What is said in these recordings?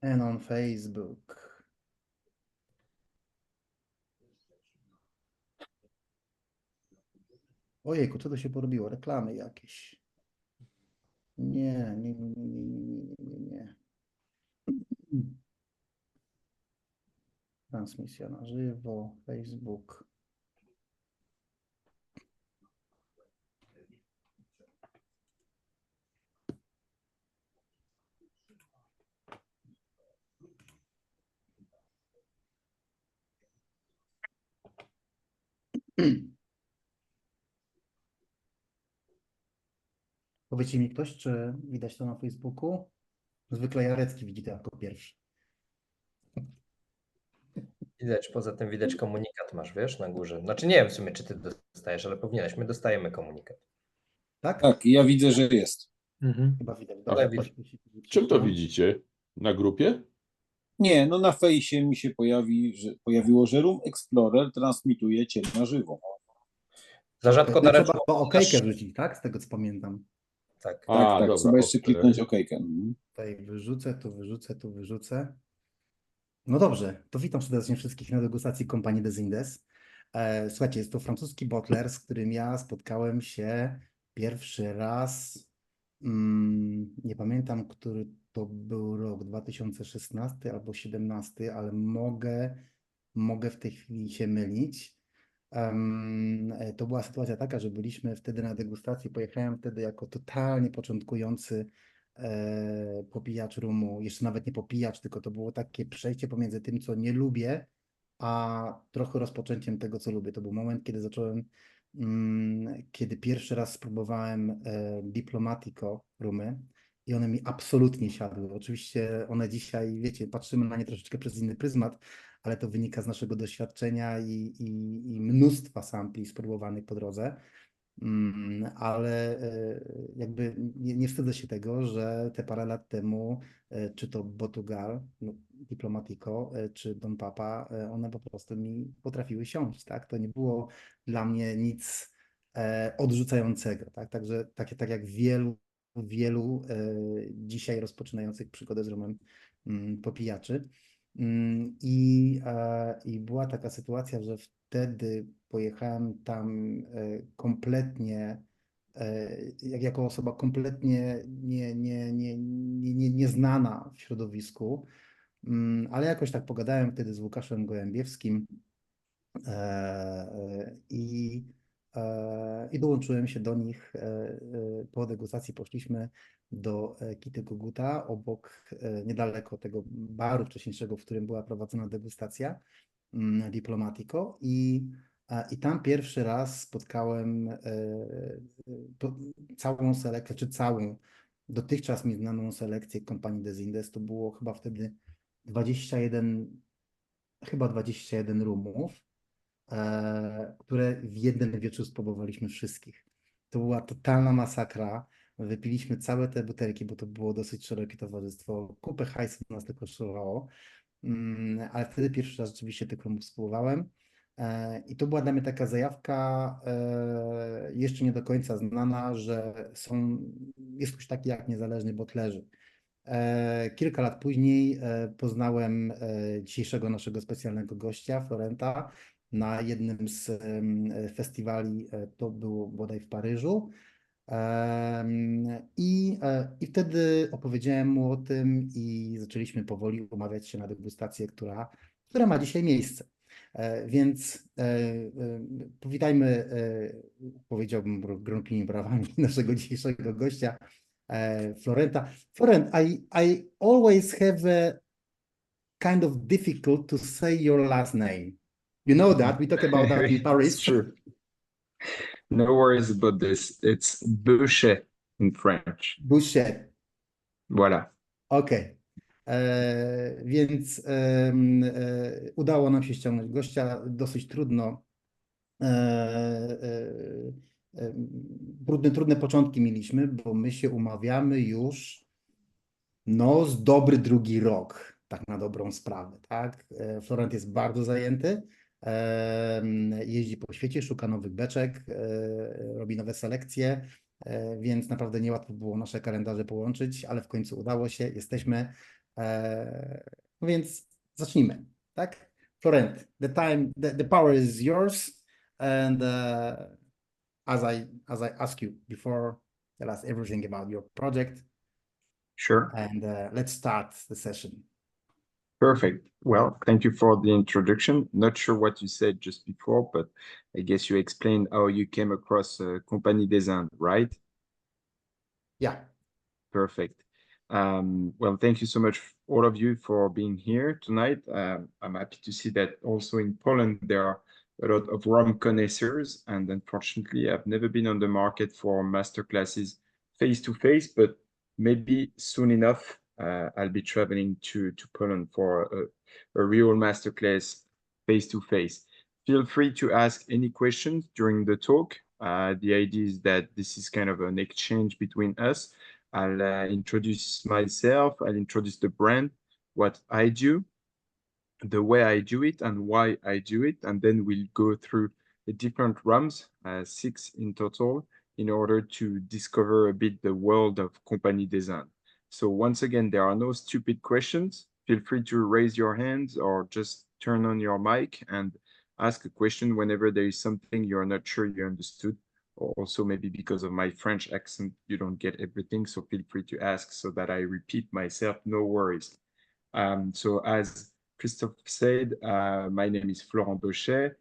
And on Facebook. Ojejku, co to się porobiło? Reklamy jakieś. Nie, nie, nie, nie, nie, nie, nie, nie. Transmisja na żywo, Facebook. Powiedzcie mi ktoś, czy widać to na Facebooku? Zwykle Jarecki widzi to jako pierwszy. Widać, poza tym widać komunikat masz, wiesz, na górze. Znaczy nie wiem w sumie, czy ty dostajesz, ale powinieneś. My dostajemy komunikat. Tak? Tak, ja widzę, że jest. Chyba widać. Ale Dobra, widać. Czym to widzicie? Na grupie? Nie, no na fejsie mi się pojawiło, że Room Explorer transmituje cię na żywo. Za rzadko No da trzeba to okejkę rzucić, tak? Z tego co pamiętam. Tak. Tak, tak, dobra, trzeba jeszcze okej. kliknąć okejkę. Mhm. Tutaj wyrzucę, tu wyrzucę, tu wyrzucę. No dobrze, to witam serdecznie wszystkich na degustacji Compagnie des Indes. Słuchajcie, jest to francuski bottler, z którym ja spotkałem się pierwszy raz. Nie pamiętam, który to był rok, 2016 albo 2017, ale mogę w tej chwili się mylić. To była sytuacja taka, że byliśmy wtedy na degustacji. Pojechałem wtedy jako totalnie początkujący popijacz rumu, jeszcze nawet nie popijacz, tylko to było takie przejście pomiędzy tym, co nie lubię, a trochę rozpoczęciem tego, co lubię. To był moment, kiedy zacząłem, kiedy pierwszy raz spróbowałem Diplomatico rumy i one mi absolutnie siadły. Oczywiście one dzisiaj, wiecie, patrzymy na nie troszeczkę przez inny pryzmat, ale to wynika z naszego doświadczenia i mnóstwa sampli spróbowanych po drodze. Ale jakby nie wstydzę się tego, że te parę lat temu, czy to Botugal, no, Diplomatico, czy Don Papa, one po prostu mi potrafiły siąść, tak? To nie było dla mnie nic odrzucającego, tak? Także tak jak wielu dzisiaj rozpoczynających przygodę z rumem popijaczy. I była taka sytuacja, że wtedy pojechałem tam kompletnie, jako osoba kompletnie nieznana w środowisku, ale jakoś tak pogadałem wtedy z Łukaszem Gołębiewskim i dołączyłem się do nich po degustacji. Poszliśmy do Kity Koguta, niedaleko tego baru wcześniejszego, w którym była prowadzona degustacja Diplomatico i tam pierwszy raz spotkałem całą selekcję, czy całą dotychczas mi znaną selekcję Compagnie des Indes. To było chyba wtedy 21 rumów, które w jeden wieczór spróbowaliśmy wszystkich. To była totalna masakra. Wypiliśmy całe te butelki, bo to było dosyć szerokie towarzystwo. Kupę hajsu nas to kosztowało, ale wtedy pierwszy raz rzeczywiście tych rumów spróbowałem. I to była dla mnie taka zajawka jeszcze nie do końca znana, że jest ktoś taki jak niezależni botlerzy. Kilka lat później poznałem dzisiejszego naszego specjalnego gościa, Florenta, na jednym z festiwali, to było bodaj w Paryżu. I wtedy opowiedziałem mu o tym i zaczęliśmy powoli umawiać się na degustację, która ma dzisiaj miejsce. Więc powitajmy, powiedziałbym gromkimi brawami naszego dzisiejszego gościa, Florenta. Florent, I always have a kind of difficult to say your last name. You know that, we talk about that in Paris. It's true. No worries about this. It's Boucher in French. Boucher. Voilà. Okej. Więc udało nam się ściągnąć gościa. Dosyć trudno. Trudne początki mieliśmy, bo my się umawiamy już z dobry drugi rok, tak na dobrą sprawę, tak? Florent jest bardzo zajęty, jeździ po świecie, szuka nowych beczek, robi nowe selekcje, więc naprawdę niełatwo było nasze kalendarze połączyć, ale w końcu udało się, jesteśmy. No więc zacznijmy, tak? Florent, the power is yours, and as I asked you before, tell us everything about your project, Sure. and let's start the session. Perfect. Well, thank you for the introduction. Not sure what you said just before, but I guess you explained how you came across Compagnie des Indes, right? Yeah. Perfect. Well, thank you so much, all of you, for being here tonight. I'm happy to see that also in Poland there are a lot of rum connoisseurs, and unfortunately, I've never been on the market for masterclasses face-to-face, but maybe soon enough, I'll be traveling to Poland for a real masterclass face-to-face. Feel free to ask any questions during the talk. The idea is that this is kind of an exchange between us. I'll introduce myself, I'll introduce the brand, what I do, the way I do it, and why I do it, and then we'll go through the different rums, 6 in total, in order to discover a bit the world of Compagnie des Indes. So once again, there are no stupid questions. Feel free to raise your hands or just turn on your mic and ask a question whenever there is something you're not sure you understood. Or also maybe because of my French accent, you don't get everything, so feel free to ask so that I repeat myself, no worries. So as Christophe said, my name is Florent Bochet.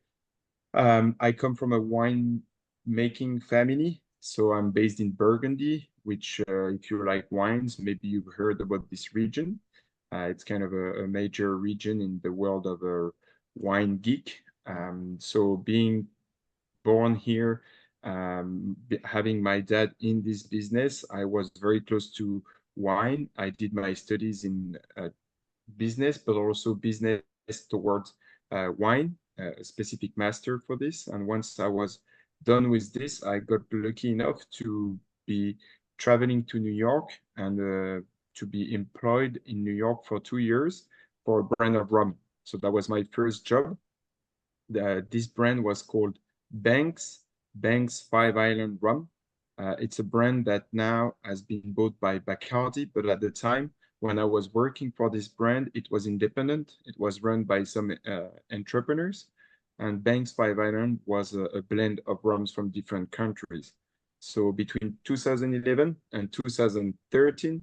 I come from a wine making family, so I'm based in Burgundy, which if you like wines, maybe you've heard about this region. It's kind of a major region in the world of a wine geek. So being born here, having my dad in this business, I was very close to wine. I did my studies in business, but also business towards wine, a specific master for this. And once I was done with this, I got lucky enough to be traveling to New York and to be employed in New York for 2 years for a brand of rum. So that was my first job. This brand was called Banks Five Island Rum. It's a brand that now has been bought by Bacardi, but at the time when I was working for this brand, it was independent. It was run by some entrepreneurs, and Banks Five Island was a blend of rums from different countries. So between 2011 and 2013,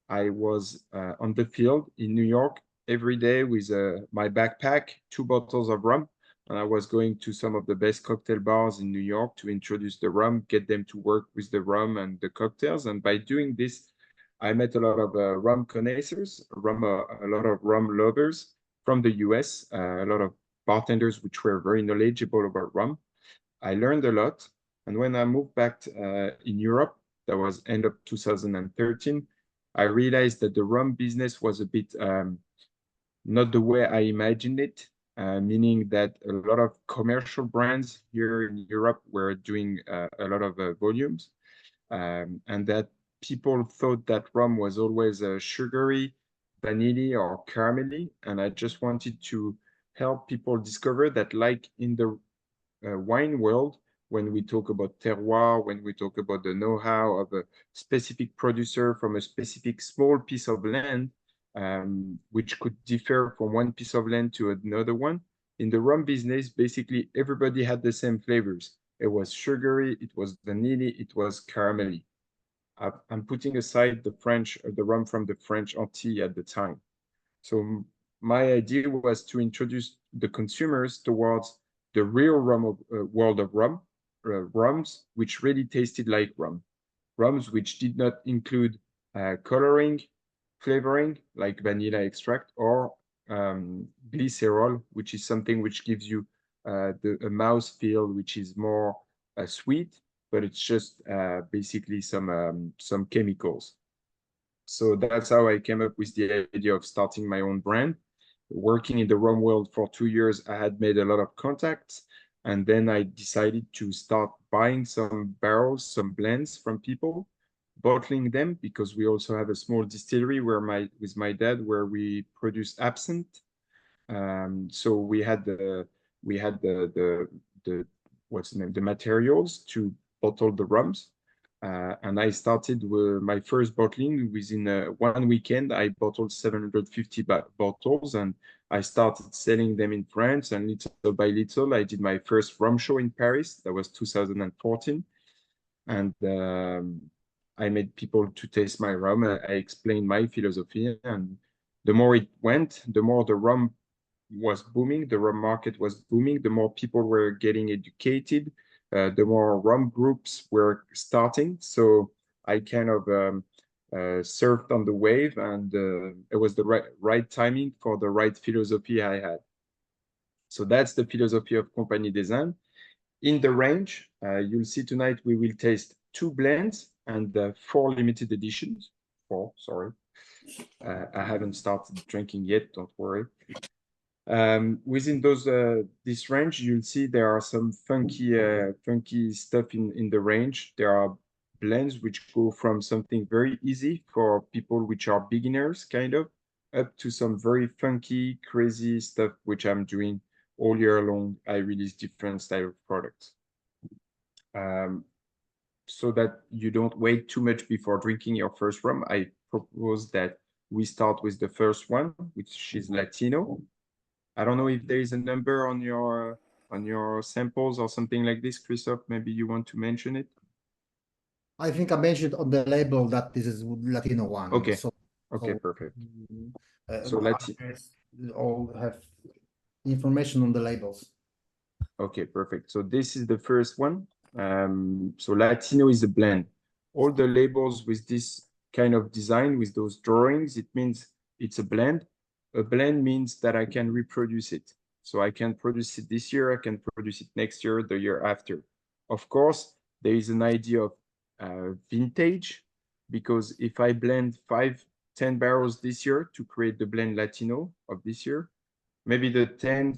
I was on the field in New York every day with my backpack, 2 bottles of rum, and I was going to some of the best cocktail bars in New York to introduce the rum, get them to work with the rum and the cocktails. And by doing this, I met a lot of rum connoisseurs, a lot of rum lovers from the US, a lot of bartenders which were very knowledgeable about rum. I learned a lot. And when I moved back in Europe, that was end of 2013, I realized that the rum business was a bit not the way I imagined it. Meaning that a lot of commercial brands here in Europe were doing a lot of volumes, and that people thought that rum was always sugary, vanilla, or caramelly. And I just wanted to help people discover that, like in the wine world, when we talk about terroir, when we talk about the know-how of a specific producer from a specific small piece of land, which could differ from one piece of land to another one. In the rum business, basically everybody had the same flavors. It was sugary, it was vanilla, it was caramelly. I'm putting aside the rum from the French Antilles at the time. So my idea was to introduce the consumers towards the real rum of, world of rum, rums which really tasted like rum, rums which did not include coloring, flavoring like vanilla extract, or glycerol, which is something which gives you a mouth feel which is more sweet, but it's just basically some chemicals. So that's how I came up with the idea of starting my own brand. Working in the rum world for 2 years, I had made a lot of contacts, and then I decided to start buying some barrels, some blends from people, bottling them, because we also have a small distillery with my dad where we produce absinthe. So we had the what's the name, the materials to bottle the rums. And I started with my first bottling within 1 weekend. I bottled 750 bottles, and I started selling them in France. And little by little, I did my first rum show in Paris. That was 2014. And I made people to taste my rum. I explained my philosophy, and the more it went, the more the rum was booming, the rum market was booming, the more people were getting educated, the more rum groups were starting. So I kind of surfed on the wave, and it was the right timing for the right philosophy I had. So that's the philosophy of Compagnie des Indes. In the range, you'll see tonight we will taste 2 blends and 4 limited editions. 4, sorry. I haven't started drinking yet, don't worry. Within this range, you'll see there are some funky stuff in the range. There are blends which go from something very easy for people which are beginners, kind of, up to some very funky, crazy stuff which I'm doing all year long. I release different style of products. So that you don't wait too much before drinking your first rum, I propose that we start with the first one, which is Latino. I don't know if there is a number on your samples or something like this, Christophe. Maybe you want to mention it. I think I mentioned on the label that this is Latino one. Okay. So, Okay, so, perfect. So all have information on the labels. Okay, perfect. So this is the first one. So Latino is a blend. All the labels with this kind of design, with those drawings, it means it's a blend. A blend means that I can reproduce it. So I can produce it this year, I can produce it next year, the year after. Of course, there is an idea of vintage, because if I blend 10 barrels this year to create the blend Latino of this year, maybe the 10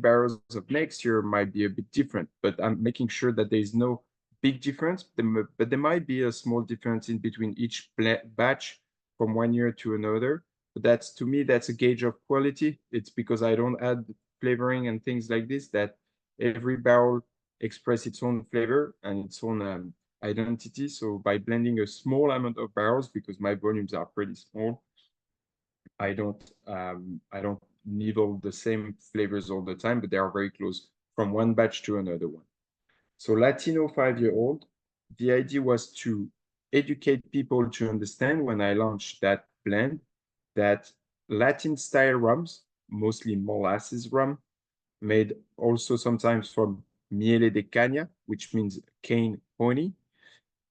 barrels of next year might be a bit different, but I'm making sure that there is no big difference, but there might be a small difference in between each batch from one year to another. But to me, that's a gauge of quality. It's because I don't add flavoring and things like this, that every barrel express its own flavor and its own identity. So by blending a small amount of barrels, because my volumes are pretty small, I don't nibble the same flavors all the time, but they are very close from one batch to another one. So Latino 5-year-old, the idea was to educate people to understand, when I launched that blend, that Latin style rums, mostly molasses rum, made also sometimes from miele de caña, which means cane honey,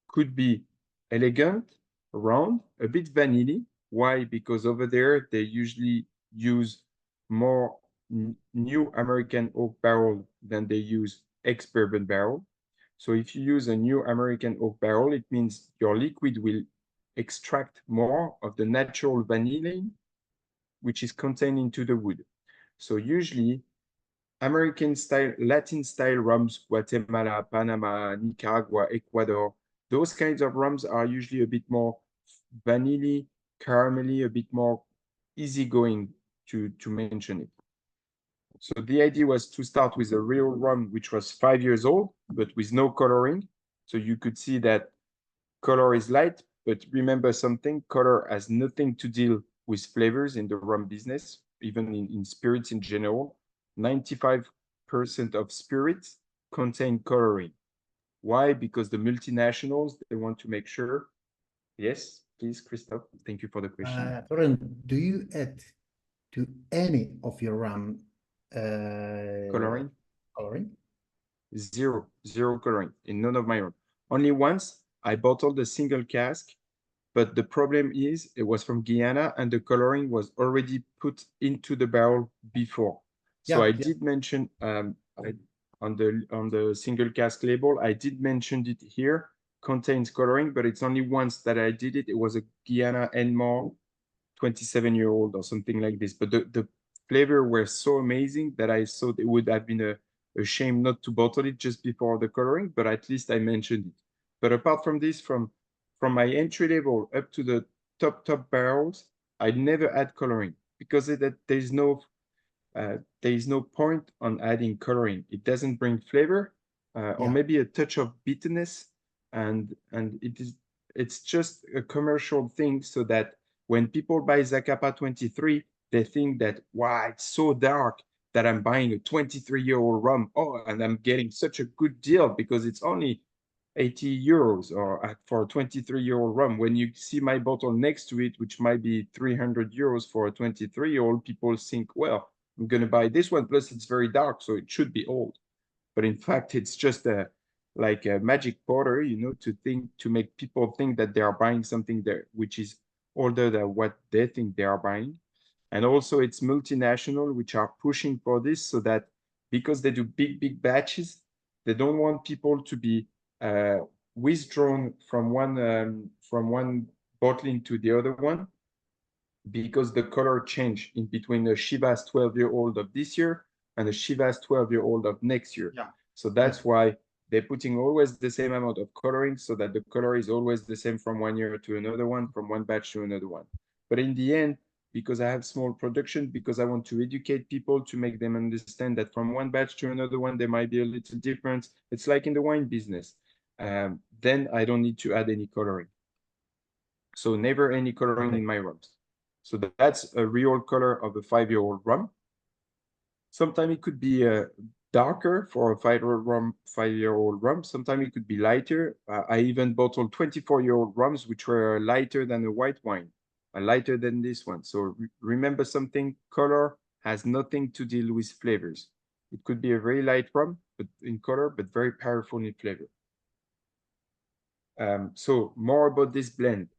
could be elegant, round, a bit vanilla. Why? Because over there, they usually use more new American oak barrel than they use ex-bourbon barrel. So if you use a new American oak barrel, it means your liquid will extract more of the natural vanillin, which is contained into the wood. So usually American style, Latin style rums, Guatemala, Panama, Nicaragua, Ecuador, those kinds of rums are usually a bit more vanilla, caramelly, a bit more easygoing, to mention it. So the idea was to start with a real rum, which was 5 years old, but with no coloring. So you could see that color is light, but remember something, color has nothing to deal with flavors in the rum business, even in spirits in general. 95% of spirits contain coloring. Why? Because the multinationals, they want to make sure. Yes, please, Christophe. Thank you for the question. Florian, do you add to any of your rum Coloring? coloring? Zero coloring in none of my rum. Only once I bottled a single cask, but the problem is it was from Guyana and the coloring was already put into the barrel before. So I did mention on the single cask label, I did mention it here, contains coloring, but it's only once that I did it. It was a Guyana Enmore 27-year-old or something like this. But the flavor were so amazing that I thought it would have been a shame not to bottle it just before the coloring, but at least I mentioned it. But apart from this, from my entry level up to the top barrels, I never add coloring, because there is no point on adding coloring. It doesn't bring flavor, or maybe a touch of bitterness, and it's just a commercial thing, so that when people buy Zacapa 23, they think that, wow, it's so dark that I'm buying a 23-year-old rum. Oh, and I'm getting such a good deal because it's only 80 euros or for a 23-year-old rum. When you see my bottle next to it, which might be 300 euros for a 23-year-old, people think, well, I'm going to buy this one. Plus, it's very dark, so it should be old. But in fact, it's just like a magic powder, you know, to make people think that they are buying something there which is older than what they think they are buying. And also, it's multinational which are pushing for this, so that because they do big batches, they don't want people to be withdrawn from one bottling to the other one, because the color change in between a Chivas 12-year-old of this year and a Chivas 12-year-old of next year. Yeah. So that's why they're putting always the same amount of coloring, so that the color is always the same from one year to another one, from one batch to another one. But in the end, because I have small production, because I want to educate people to make them understand that from one batch to another one, there might be a little difference. It's like in the wine business. Then I don't need to add any coloring. So never any coloring in my rums. So that's a real color of a 5-year-old rum. Sometimes it could be darker for a 5-year-old rum. Sometimes it could be lighter. I even bottled 24-year-old rums, which were lighter than a white wine, lighter than this one. So remember something, color has nothing to deal with flavors. It could be a very light rum, but in color, but very powerful in flavor. So more about this blend.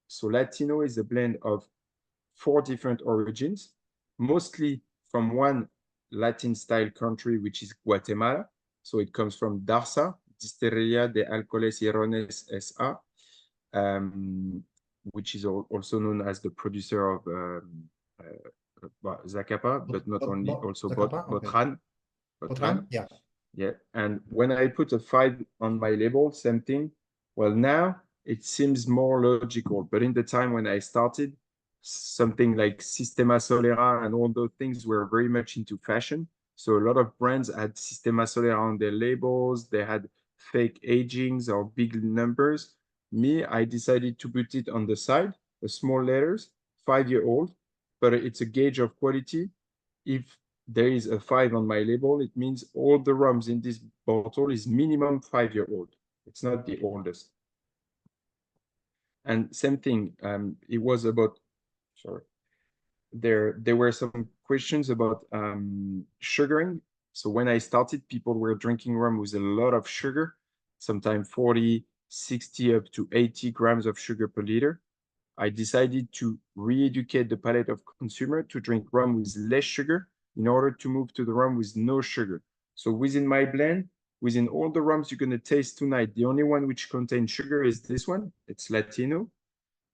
So Latino is a blend of 4 different origins, mostly from one Latin style country, which is Guatemala. So it comes from Darsa, Distillería de Alcoholes y Rones S.A., which is also known as the producer of Zacapa, but not only, also Zacapa? Okay. Botran. Botran? Yeah. Yeah, and when I put a 5 on my label, same thing. Well, now it seems more logical, but in the time when I started, something like Sistema Solera and all those things were very much into fashion. So a lot of brands had Sistema Solera on their labels. They had fake agings or big numbers. Me, I decided to put it on the side, the small letters, 5-year-old, but it's a gauge of quality. If there is a 5 on my label, it means all the rums in this bottle is minimum 5-year-old. It's not the oldest. And same thing, it was about, sorry, there were some questions about sugaring. So when I started, people were drinking rum with a lot of sugar, sometimes 40, 60, up to 80 grams of sugar per liter. I decided to re-educate the palate of consumer to drink rum with less sugar in order to move to the rum with no sugar. So within my blend, within all the rums you're going to taste tonight, the only one which contains sugar is this one. It's Latino.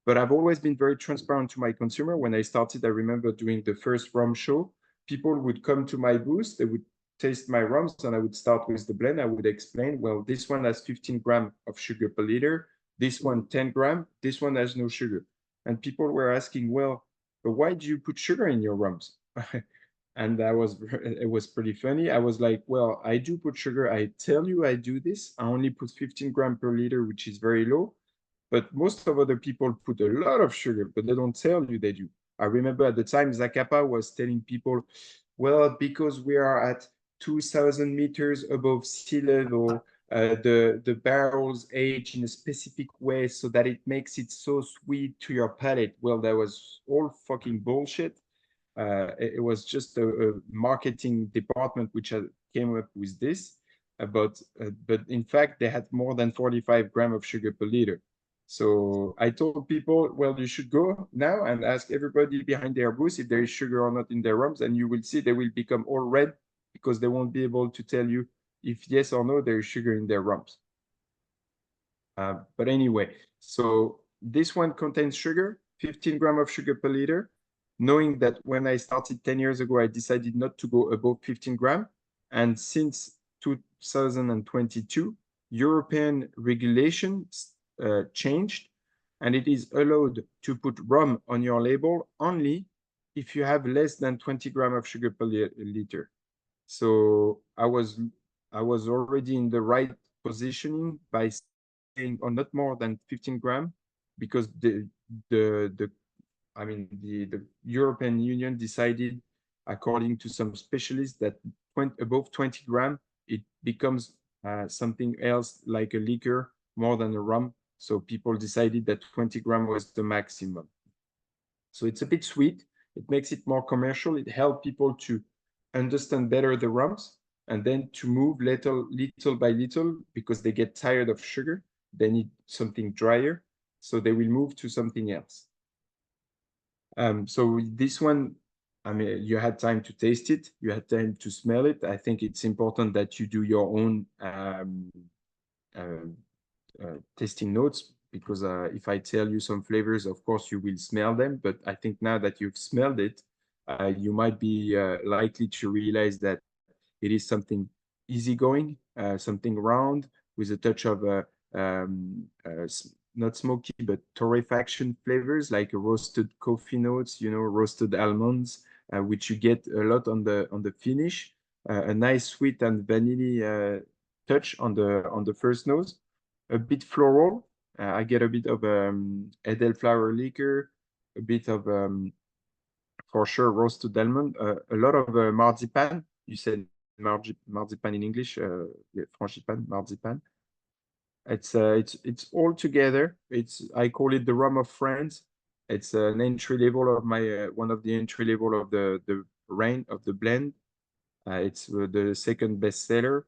But I've always been very transparent to my consumer. When I started, I remember doing the first rum show, people would come to my booth, they would taste my rums, and I would start with the blend. I would explain, well, this one has 15 grams of sugar per liter, this one 10 grams, this one has no sugar. And people were asking, well, but why do you put sugar in your rums? And it was pretty funny. I was like, well, I do put sugar. I tell you I do this. I only put 15 grams per liter, which is very low. But most of other people put a lot of sugar, but they don't tell you they do. I remember at the time, Zacapa was telling people, well, because we are at 2,000 meters above sea level, the barrels age in a specific way so that it makes it so sweet to your palate. Well, that was all fucking bullshit. It was just a marketing department which came up with this. But in fact, they had more than 45 grams of sugar per liter. So I told people, well, you should go now and ask everybody behind their booth if there is sugar or not in their rums, and you will see they will become all red because they won't be able to tell you if yes or no there is sugar in their rums. But anyway, so this one contains sugar, 15 grams of sugar per liter. Knowing that when I started 10 years ago, I decided not to go above 15 grams. And since 2022, European regulations changed, and it is allowed to put rum on your label only if you have less than 20 grams of sugar per liter. So I was already in the right positioning by or not more than 15 grams, because the European Union decided, according to some specialists, that above 20 grams, it becomes something else like a liquor more than a rum. So people decided that 20 grams was the maximum. So it's a bit sweet. It makes it more commercial. It helps people to understand better the rums, and then to move little by little, because they get tired of sugar. They need something drier, so they will move to something else. So this one, I mean, you had time to taste it, you had time to smell it. I think it's important that you do your own tasting notes, because if I tell you some flavors, of course you will smell them, but I think now that you've smelled it, you might be likely to realize that it is something easygoing, something round with a touch of not smoky, but torrefaction flavors, like roasted coffee notes, roasted almonds, which you get a lot on the finish. A nice sweet and vanilla touch on the first nose. A bit floral. I get a bit of Edelflower liquor, a bit of for sure roasted almond, a lot of marzipan. You said marzipan in English, yeah, frangipan, marzipan. It's all together. I call it the rum of France. It's an entry level of my one of the entry level of the range of the blend. It's the second bestseller.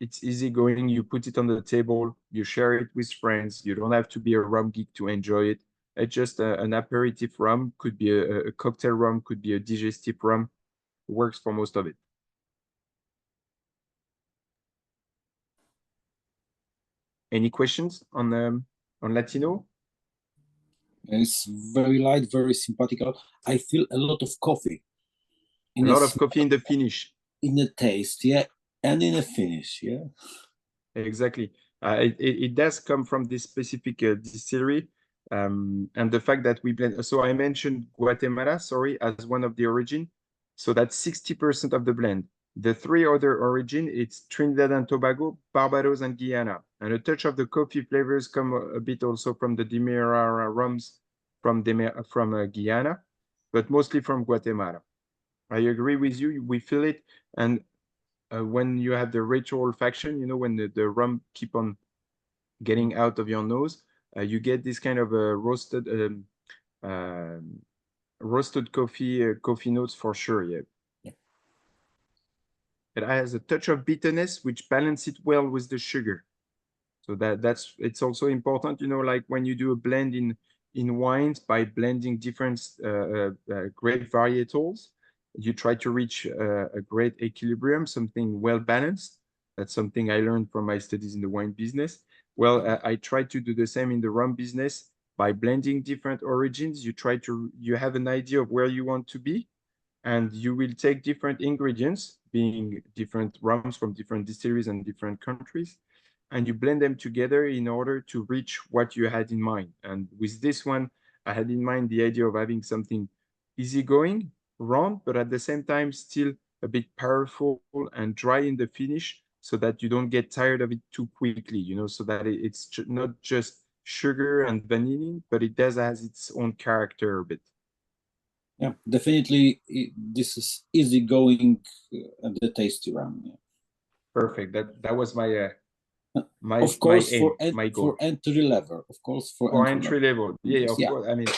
It's easygoing. You put it on the table, you share it with friends. You don't have to be a rum geek to enjoy it. It's just an aperitif rum, could be a cocktail rum, could be a digestive rum. Works for most of it. Any questions on Latino? It's very light, very simpatico. I feel a lot of coffee. A lot of coffee in the finish. In the taste, yeah, and in the finish, yeah. Exactly. It does come from this specific distillery, and the fact that we blend. So I mentioned Guatemala, sorry, as one of the origin. So that's 60% of the blend. The three other origin, it's Trinidad and Tobago, Barbados, and Guyana. And a touch of the coffee flavors come a bit also from the Demerara rums from Guyana, but mostly from Guatemala. I agree with you. We feel it, and when you have the retro-olfaction, when the rum keep on getting out of your nose, you get this kind of roasted coffee notes for sure. Yeah. It has a touch of bitterness, which balance it well with the sugar. So it's also important, like when you do a blend in wines, by blending different grape varietals, you try to reach a great equilibrium, something well balanced. That's something I learned from my studies in the wine business. Well, I try to do the same in the rum business. By blending different origins, you have an idea of where you want to be, and you will take different ingredients, being different rums from different distilleries and different countries, and you blend them together in order to reach what you had in mind. And with this one, I had in mind the idea of having something easygoing, round, but at the same time still a bit powerful and dry in the finish, so that you don't get tired of it too quickly, so that it's not just sugar and vanilla, but it does has its own character a bit. Yeah, definitely. This is easygoing and the tasty rum. Yeah. Perfect. That was my of course, aim, my goal. For entry level, of course, for entry level. Yeah, of course. I mean,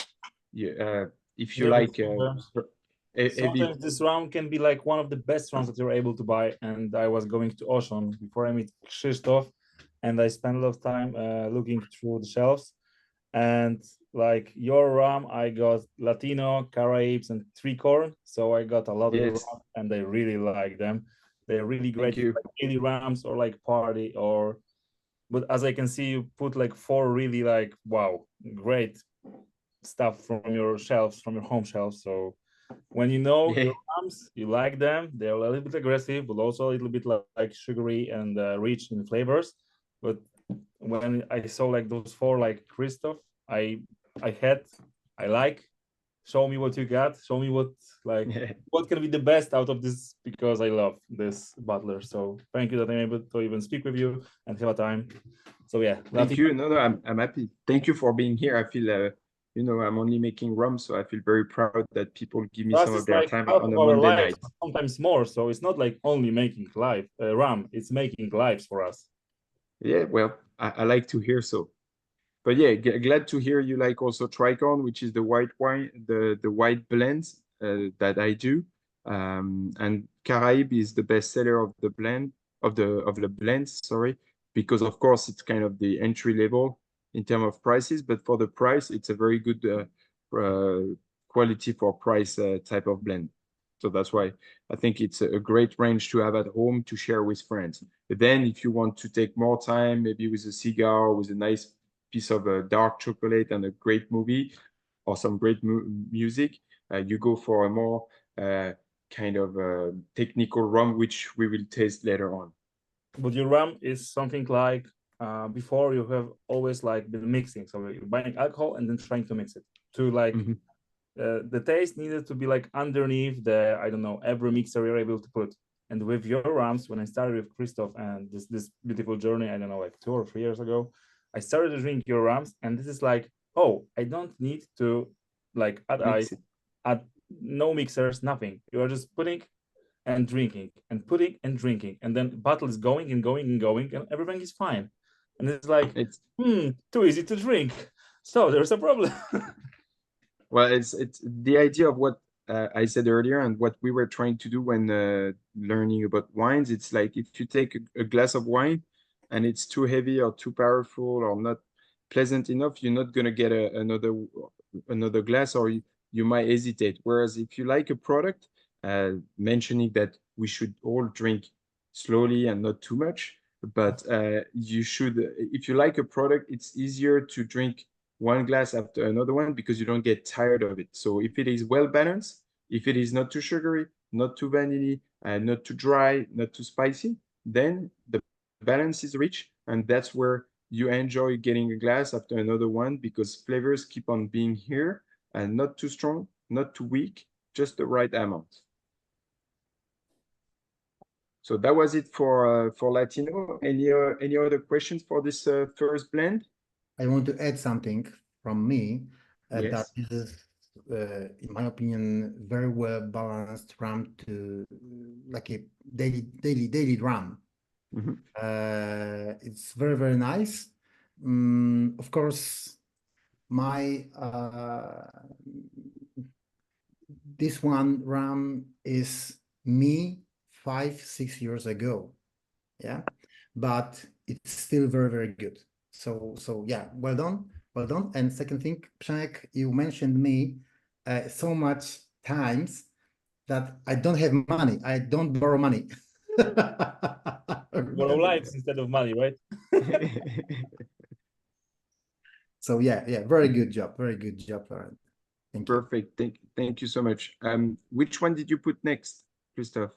if you like, sometimes this rum can be like one of the best rums that you're able to buy. And I was going to Auchan before I meet Krzysztof, and I spent a lot of time looking through the shelves. And like your rum, I got Latino, Caribs, and Three Corn. So I got a lot of the rum, and I really like them. They're really great, like daily rums or like party or. But as I can see, you put like 4 really like wow, great stuff from your shelves, from your home shelves. So when you know your rums, you like them. They're a little bit aggressive, but also a little bit like sugary and rich in flavors. But when I saw like those 4 like Christoph, I like, show me what you got. Show me what what can be the best out of this, because I love this bottler. So thank you that I'm able to even speak with you and have a time. So yeah, Thank you. No, I'm happy. Thank you for being here. I feel, I'm only making rum, so I feel very proud that people give me some of their like time half on of a our Monday lives, night. sometimes more. So it's not like only making rum, it's making lives for us. Yeah, well, I like to hear so. But yeah, glad to hear you like also Tricon, which is the white wine, the white blends that I do. And Caraïbe is the best seller of the blends, sorry, because of course it's kind of the entry level in terms of prices, but for the price, it's a very good quality for price type of blend. So that's why I think it's a great range to have at home to share with friends. But then if you want to take more time, maybe with a cigar, with a nice piece of dark chocolate and a great movie or some great music, you go for a more kind of technical rum, which we will taste later on. But your rum is something like before you have always like been mixing. So you're buying alcohol and then trying to mix it to like the taste needed to be like underneath the, I don't know, every mixer you're able to put. And with your rums, when I started with Christoph and this beautiful journey, I don't know, like 2 or 3 years ago, I started to drink your rums, and this is like, oh, I don't need to like add ice, add no mixers, nothing. You are just putting and drinking and putting and drinking, and then bottle is going and going and going, and everything is fine. And it's like, too easy to drink. So there's a problem. Well, it's the idea of what I said earlier and what we were trying to do when learning about wines. It's like if you take a glass of wine and it's too heavy or too powerful or not pleasant enough, you're not going to get another glass, or you might hesitate. Whereas if you like a product, mentioning that we should all drink slowly and not too much, but you should, if you like a product, it's easier to drink one glass after another one because you don't get tired of it. So if it is well balanced, if it is not too sugary, not too vanilla, not too dry, not too spicy, then the balance is rich, and that's where you enjoy getting a glass after another one because flavors keep on being here and not too strong, not too weak, just the right amount. So that was it for Latino. Any other questions for this first blend? I want to add something from me that Yes. this is, in my opinion, very well balanced rum to like a daily rum. It's very, very nice. Of course, my this one rum is me 5-6 years ago, yeah, but it's still very, very good. So yeah, well done. And second thing, Przemek, you mentioned me so much times that I don't have money. I don't borrow money. Borrow lives instead of money, right? So yeah, very good job. Thank you. Perfect. Thank you so much. Which one did you put next, Christoph?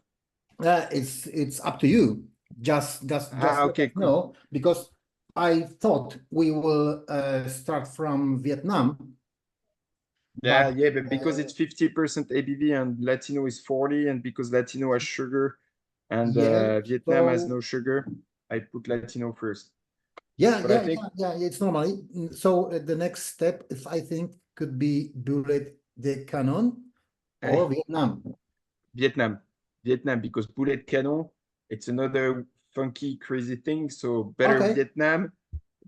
It's up to you. Just okay, cool. no, because I thought we will start from Vietnam. Yeah, but because it's 50% ABV and Latino is 40, and because Latino has sugar and Vietnam has no sugar, I put Latino first. Yeah, it's normally. So the next step, if I think, could be Bullet de Canon or Vietnam. Vietnam, because Bullet Canon, it's another funky, crazy thing. So better Vietnam,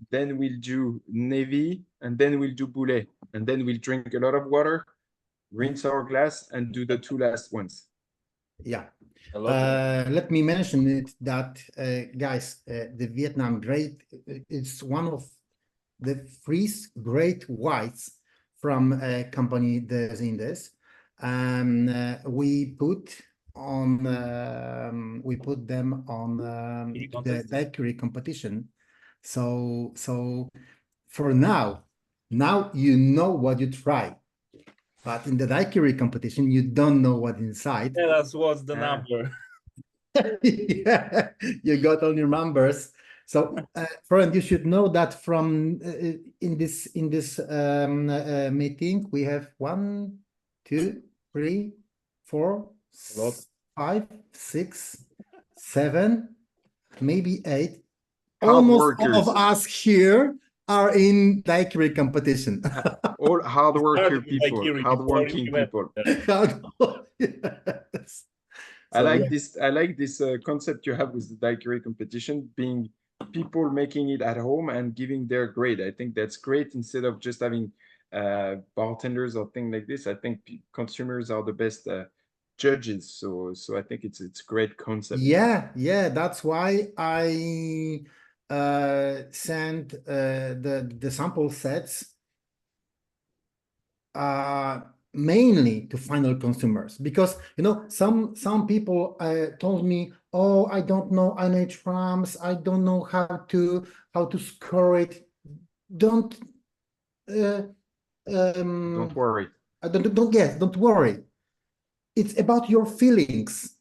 then we'll do Navy, and then we'll do Bullet, and then we'll drink a lot of water, rinse our glass, and do the 2 last ones. Yeah. Let me mention it that, guys, the Vietnam Great, it's one of the 3 great whites from Compagnie des Indes. We put them on the daiquiri competition. So for now you know what you try, but in the daiquiri competition you don't know what inside. Tell us what's the number. Yeah, you got all your numbers. So, friend, you should know that from in this meeting we have 1, 2, 3, 4, A lot. 5, 6, 7, maybe 8. Hard Almost all of workers. us here are in daiquiri competition. All hard worker Started with people, daiquiri hard before working you went people. there. Yes. I So, like yeah. this. I like this concept you have with the daiquiri competition, being people making it at home and giving their grade. I think that's great instead of just having bartenders or things like this. I think consumers are the best judges. So I think it's a great concept. Yeah, that's why I sent the sample sets mainly to final consumers, because some people told me, oh, I don't know NH RAMs, I don't know how to score it. Don't Don't worry. don't worry. It's about your feelings.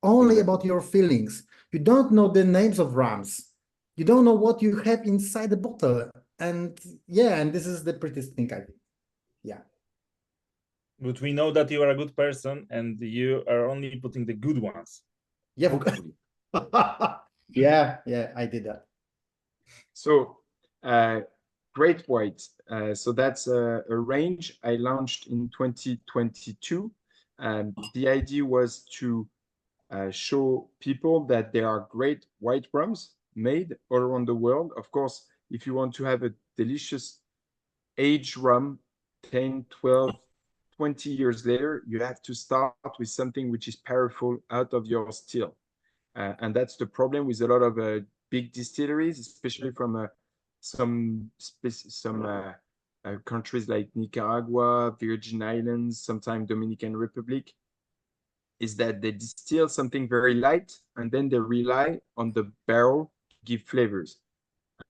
Only Exactly. about your feelings. You don't know the names of RAMs. You don't know what you have inside the bottle. And yeah, and this is the prettiest thing, I think. Yeah. But we know that you are a good person and you are only putting the good ones. Yeah. Hopefully. Yeah, I did that. So, Great White. So that's a range I launched in 2022. The idea was to show people that there are great white rums made all around the world. Of course, if you want to have a delicious aged rum 10, 12, 20 years later, you have to start with something which is powerful out of your still. And that's the problem with a lot of big distilleries, especially from some countries like Nicaragua, Virgin Islands, sometimes Dominican Republic, is that they distill something very light and then they rely on the barrel to give flavors.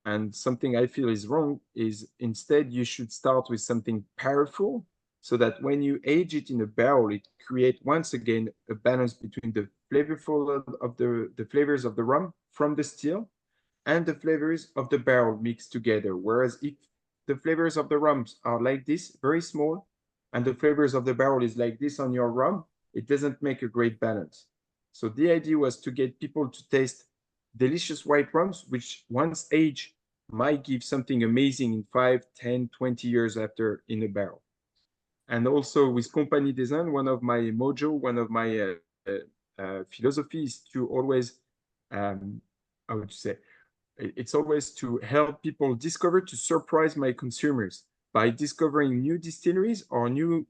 And something I feel is wrong is instead you should start with something powerful so that when you age it in a barrel, it creates once again a balance between the flavorful of the flavors of the rum from the still and the flavors of the barrel mixed together. Whereas if the flavors of the rums are like this, very small, and the flavors of the barrel is like this on your rum, it doesn't make a great balance. So the idea was to get people to taste delicious white rums, which once aged might give something amazing in 5, 10, 20 years after in a barrel. And also with Compagnie des Indes, one of my mojo, one of my philosophies to always, I would say, it's always to help people discover, to surprise my consumers by discovering new distilleries or new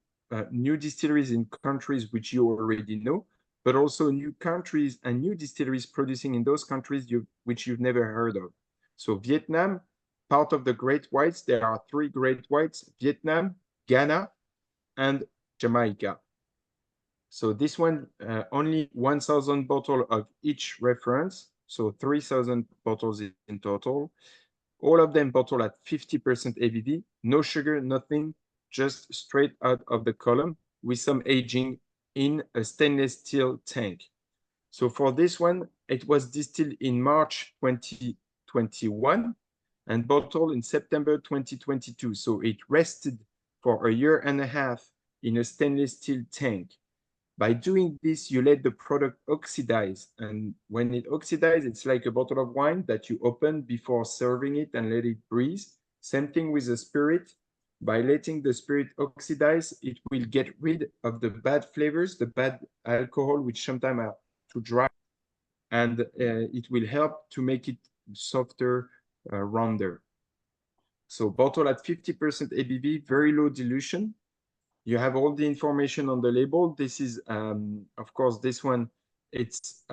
distilleries in countries which you already know, but also new countries and new distilleries producing in those countries which you've never heard of. So Vietnam, part of the Great Whites, there are 3 Great Whites: Vietnam, Ghana, and Jamaica. So this one, only 1,000 bottles of each reference, so 3,000 bottles in total. All of them bottled at 50% ABV, no sugar, nothing, just straight out of the column with some aging in a stainless steel tank. So for this one, it was distilled in March 2021 and bottled in September 2022. So it rested for a year and a half in a stainless steel tank. By doing this, you let the product oxidize. And when it oxidizes, it's like a bottle of wine that you open before serving it and let it breathe. Same thing with the spirit. By letting the spirit oxidize, it will get rid of the bad flavors, the bad alcohol, which sometimes are too dry. And it will help to make it softer, rounder. So bottle at 50% ABV, very low dilution. You have all the information on the label. This is, of course, this one, it's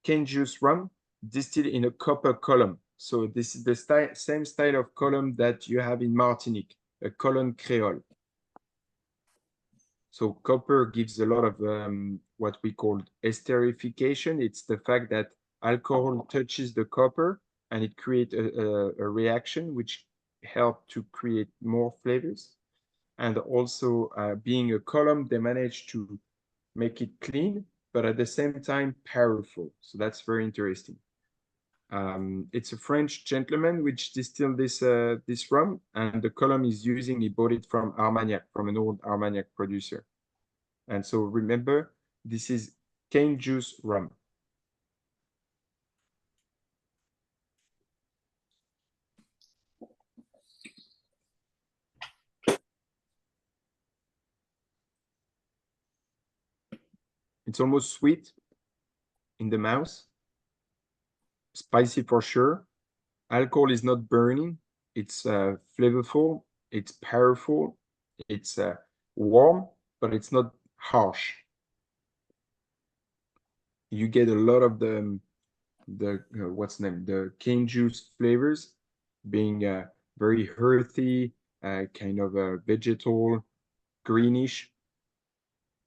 cane juice rum distilled in a copper column. So this is the same style of column that you have in Martinique, a column Creole. So copper gives a lot of what we call esterification. It's the fact that alcohol touches the copper and it creates a reaction which helps to create more flavors. And also being a column, they managed to make it clean, but at the same time powerful. So that's very interesting. It's a French gentleman which distilled this rum, and the column is using, he bought it from Armagnac, from an old Armagnac producer. And so remember, this is cane juice rum. It's almost sweet in the mouth, spicy for sure. Alcohol is not burning. It's flavorful. It's powerful. It's warm, but it's not harsh. You get a lot of the what's the name? The cane juice flavors, being very earthy, kind of vegetal, greenish,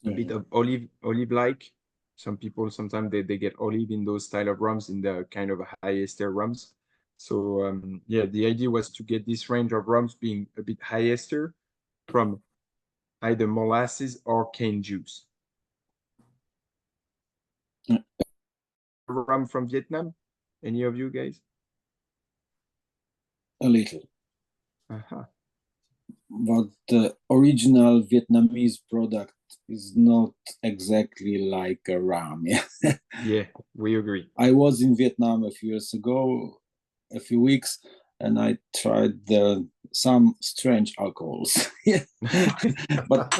a bit of olive-like. Some people sometimes they get olive in those style of rums, in the kind of high ester rums. So yeah, the idea was to get this range of rums being a bit high ester from either molasses or cane juice. Rum from Vietnam? Any of you guys? A little. Uh-huh. But the original Vietnamese product is not exactly like a rum. Yeah. Yeah, we agree. I was in Vietnam a few years ago, a few weeks, and I tried some strange alcohols. But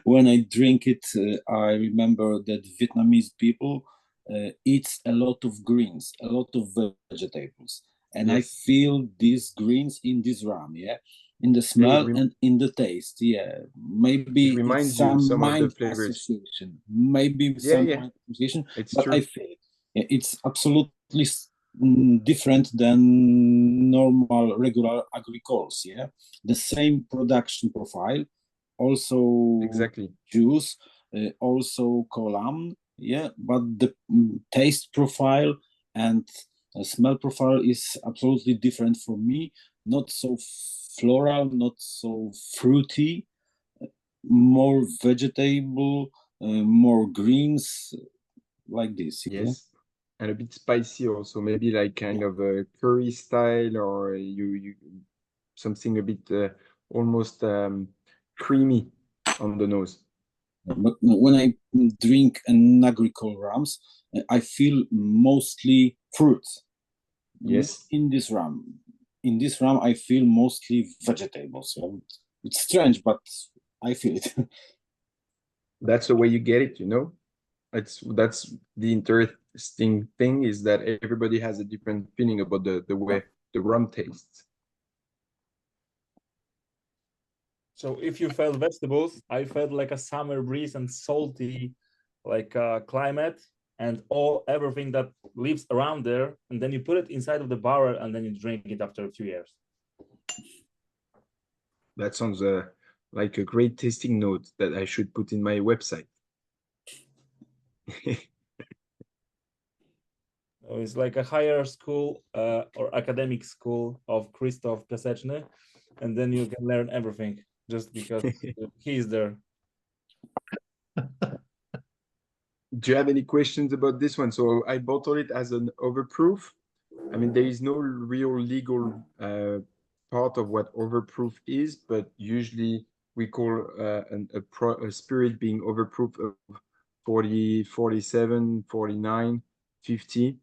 when I drink it, I remember that Vietnamese people eat a lot of greens, a lot of vegetables. And I Yes. feel these greens in this rum, yeah, in the smell and in the taste, yeah. Maybe It reminds it's you some some of the mind flavors. association, maybe Yeah, some yeah. mind association, It's but true. I feel it. Yeah, it's absolutely different than normal regular agricoles, yeah. The same production profile, also Exactly. juice, also column, yeah, but the taste profile and smell profile is absolutely different for me. Not so floral, not so fruity, more vegetable, more greens, like this. Yeah? Yes. And a bit spicy also, maybe like kind of a curry style, or you something a bit almost creamy on the nose. But when I drink an agricole rums, I feel mostly fruits. Yes. In this rum, I feel mostly vegetables. So it's strange, but I feel it. That's the way you get it, you know? That's the interesting thing, is that everybody has a different feeling about the way the rum tastes. So if you felt vegetables, I felt like a summer breeze and salty, like climate and everything that lives around there, and then you put it inside of the barrel and then you drink it after a few years. That sounds like a great tasting note that I should put in my website. So it's like a higher school or academic school of Krzysztof Piaseczny, and then you can learn everything just because he's there. Do you have any questions about this one? So I bottle it as an overproof. I mean, there is no real legal part of what overproof is, but usually we call a spirit being overproof of 40, 47, 49, 50.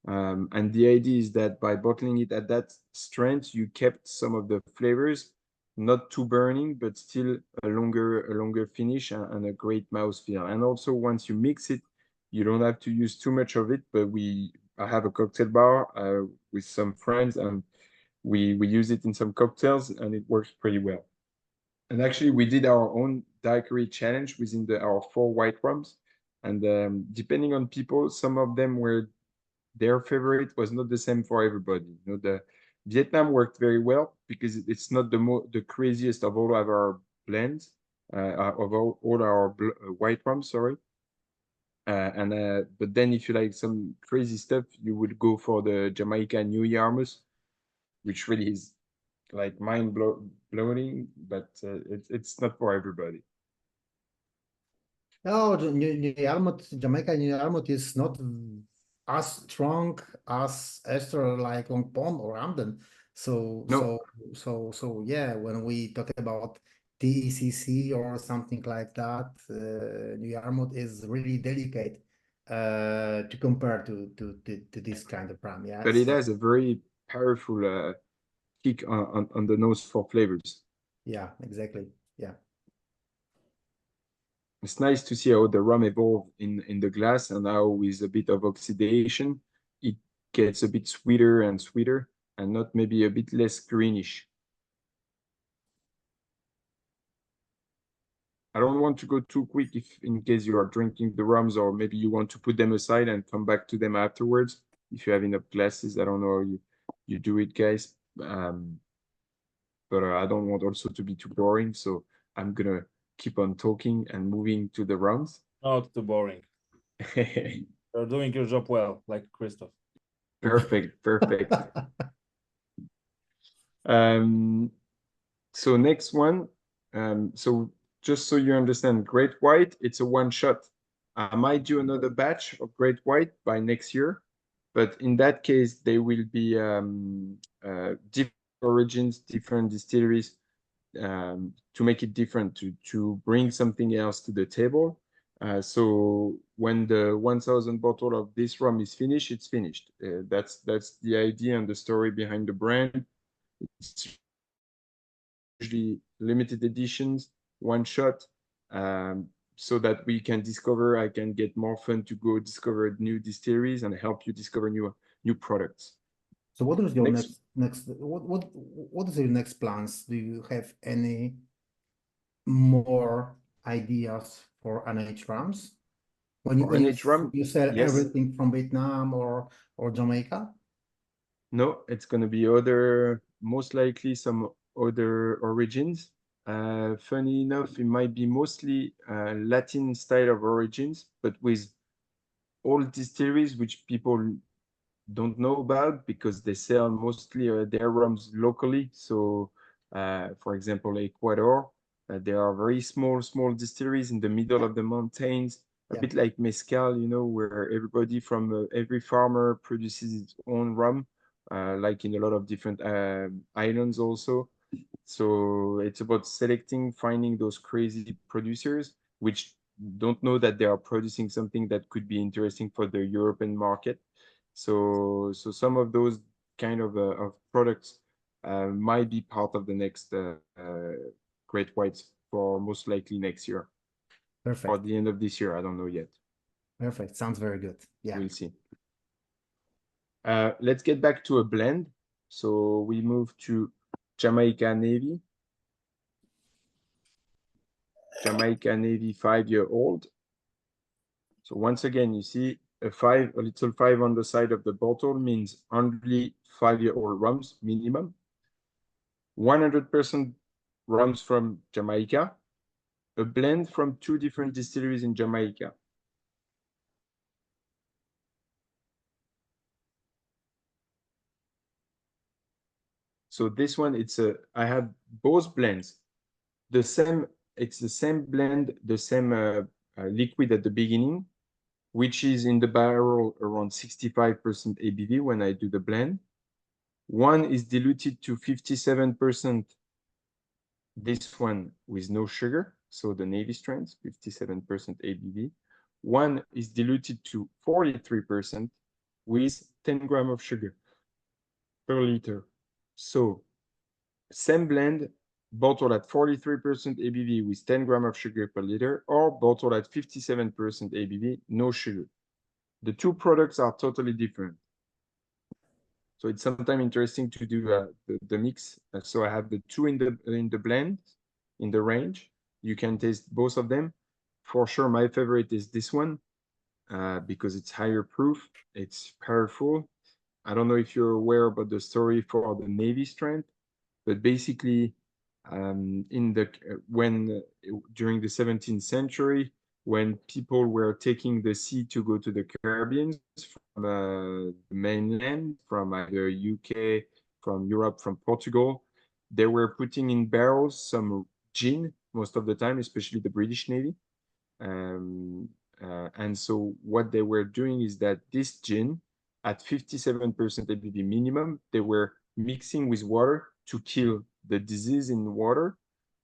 And the idea is that by bottling it at that strength, you kept some of the flavors, not too burning, but still a longer finish and a great mouthfeel. And also, once you mix it, you don't have to use too much of it. But I have a cocktail bar with some friends, and we use it in some cocktails, and it works pretty well. And actually, we did our own daiquiri challenge within our 4 white rums. And depending on people, some of them were their favorite was not the same for everybody. You know, the Vietnam worked very well because it's not the craziest of all of our blends, of all our white rums, sorry. But then if you like some crazy stuff, you would go for the Jamaica New Yarmouth, which really is like blowing, but it's not for everybody. No, New Yarmouth, Jamaica New Yarmouth is not as strong as ester like Long Pond or Amden. So No, yeah, when we talk about TECC or something like that, New Yarmouth is really delicate to compare to this kind of rum. Yeah. but it So has a very powerful kick on the nose for flavors. yeah, exactly. Yeah. It's nice to see how the rum evolved in the glass and how with a bit of oxidation, it gets a bit sweeter and sweeter and not maybe a bit less greenish. I don't want to go too quick if in case you are drinking the rums or maybe you want to put them aside and come back to them afterwards. If you have enough glasses, I don't know how you do it, guys. But I don't want also to be too boring, so I'm gonna keep on talking and moving to the rums. Not too boring. You're doing your job well, like Christoph. Perfect, perfect. So next one. So just so you understand, Great White, it's a one shot. I might do another batch of Great White by next year, but in that case, they will be different origins, different distilleries, to make it different, to bring something else to the table. So when the 1,000 bottle of this rum is finished, it's finished. That's the idea and the story behind the brand. It's usually limited editions, one shot, so that we can discover. I can get more fun to go discover new distilleries and help you discover new products. So what is your Next- what is your next plans? Do you have any more ideas for NH rums? When For NH rum, you sell yes. everything from Vietnam or Jamaica? No, it's going to be most likely some other origins. Funny enough, it might be mostly Latin style of origins, but with old distilleries which people don't know about because they sell mostly their rums locally. So, for example, Ecuador, there are very small distilleries in the middle of the mountains, a Yeah. bit like mezcal, where everybody from every farmer produces its own rum, like in a lot of different islands also. So it's about selecting, finding those crazy producers which don't know that they are producing something that could be interesting for the European market. So some of those kind of products might be part of the next Great Whites for most likely next year or Perfect. the end of this year. I don't know yet. Perfect. Sounds very good. Yeah. We'll see. Let's get back to a blend. So we move to Jamaica Navy. Jamaica Navy 5-year-old. So once again, you see a little 5 on the side of the bottle means only 5-year-old rums minimum. 100% rums from Jamaica, a blend from 2 different distilleries in Jamaica. So this one, I have both blends. It's the same blend, the same liquid at the beginning, which is in the barrel around 65% ABV when I do the blend. One is diluted to 57%, this one with no sugar, so the Navy strength, 57% ABV. One is diluted to 43% with 10 grams of sugar per liter. So same blend, bottled at 43% ABV with 10 grams of sugar per liter, or bottled at 57% ABV, no sugar. The two products are totally different. So it's sometimes interesting to do the mix. So I have the two in the blend, in the range. You can taste both of them. For sure, my favorite is this one because it's higher proof. It's powerful. I don't know if you're aware about the story for the Navy strength, but basically, during the 17th century, when people were taking the sea to go to the Caribbean from the mainland, from either UK, from Europe, from Portugal, they were putting in barrels some gin most of the time, especially the British Navy, And so what they were doing is that this gin, at 57% ABV minimum, they were mixing with water to kill the disease in the water.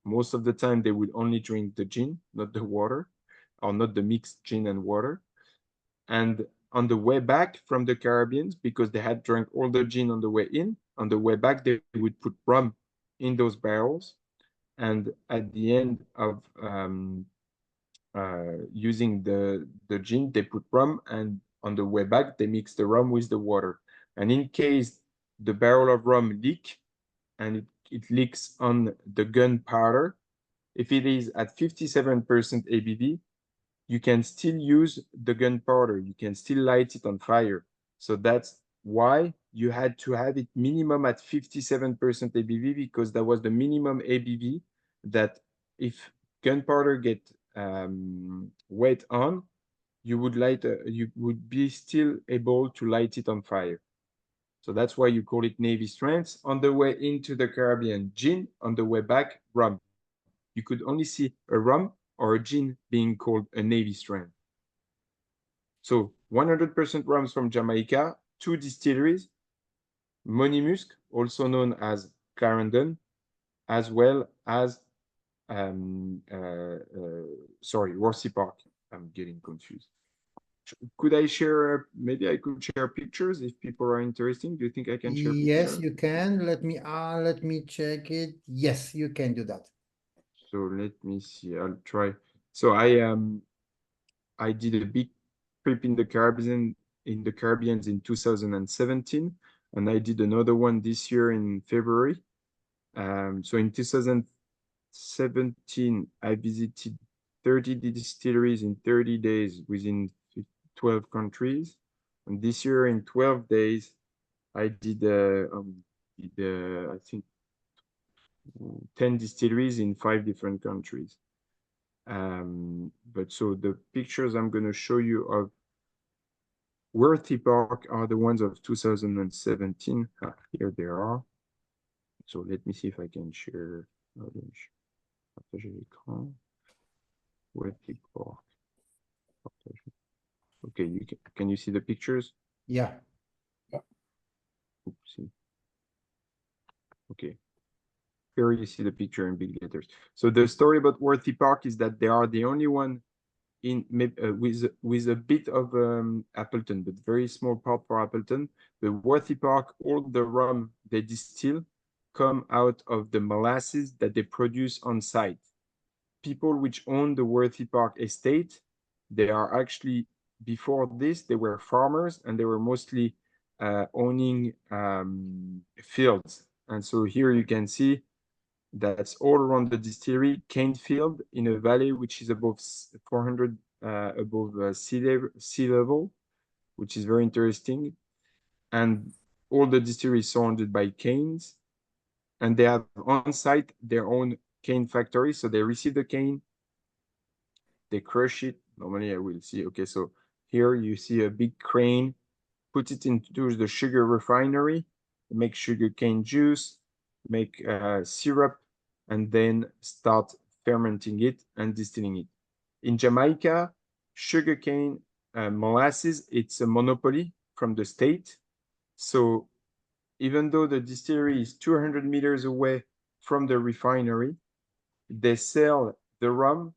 Most of the time, they would only drink the gin, not the water, or not the mixed gin and water. And on the way back from the Caribbean, because they had drank all the gin on the way in, on the way back, they would put rum in those barrels. And at the end of using the gin, they put rum, and on the way back, they mix the rum with the water. And in case the barrel of rum leak, and it leaks on the gunpowder, if it is at 57% ABV, you can still use the gunpowder. You can still light it on fire. So that's why you had to have it minimum at 57% ABV, because that was the minimum ABV that if gunpowder get wet on, you would be still able to light it on fire. So that's why you call it Navy strength. On the way into the Caribbean, gin. On the way back, rum. You could only see a rum or a gin being called a Navy strength. So 100% rums from Jamaica, 2 distilleries, Monimusk, also known as Clarendon, as well as, Worthy Park. I'm getting confused. Could I share, maybe I could share pictures if people are interested. Do you think I can share pictures? Yes, you can. Let me check it. Yes, you can do that. So let me see. I'll try. So I did a big trip in the Caribbean in 2017, and I did another one this year in February. So in 2017, I visited 30 distilleries in 30 days within 12 countries. And this year in 12 days, I did, I think, 10 distilleries in 5 different countries. But so the pictures I'm going to show you of Worthy Park are the ones of 2017. Here they are. So let me see if I can share. Partager l'écran. Worthy Park. Okay, can you see the pictures? Yeah. Oopsie. Okay. Here you see the picture in big letters. So the story about Worthy Park is that they are the only one in with a bit of Appleton, but very small part for Appleton. The Worthy Park, all the rum they distill come out of the molasses that they produce on site. People which own the Worthy Park estate, they are actually, before this, they were farmers, and they were mostly owning fields. And so here you can see that's all around the distillery, cane field in a valley which is above 400 above sea level, which is very interesting. And all the distillery is surrounded by canes, and they have on site their own cane factory. So they receive the cane, they crush it. Normally I will see, okay, so here you see a big crane, put it into the sugar refinery, make sugar cane juice, make syrup, and then start fermenting it and distilling it. In Jamaica, sugarcane molasses, it's a monopoly from the state. So even though the distillery is 200 meters away from the refinery, they sell the rum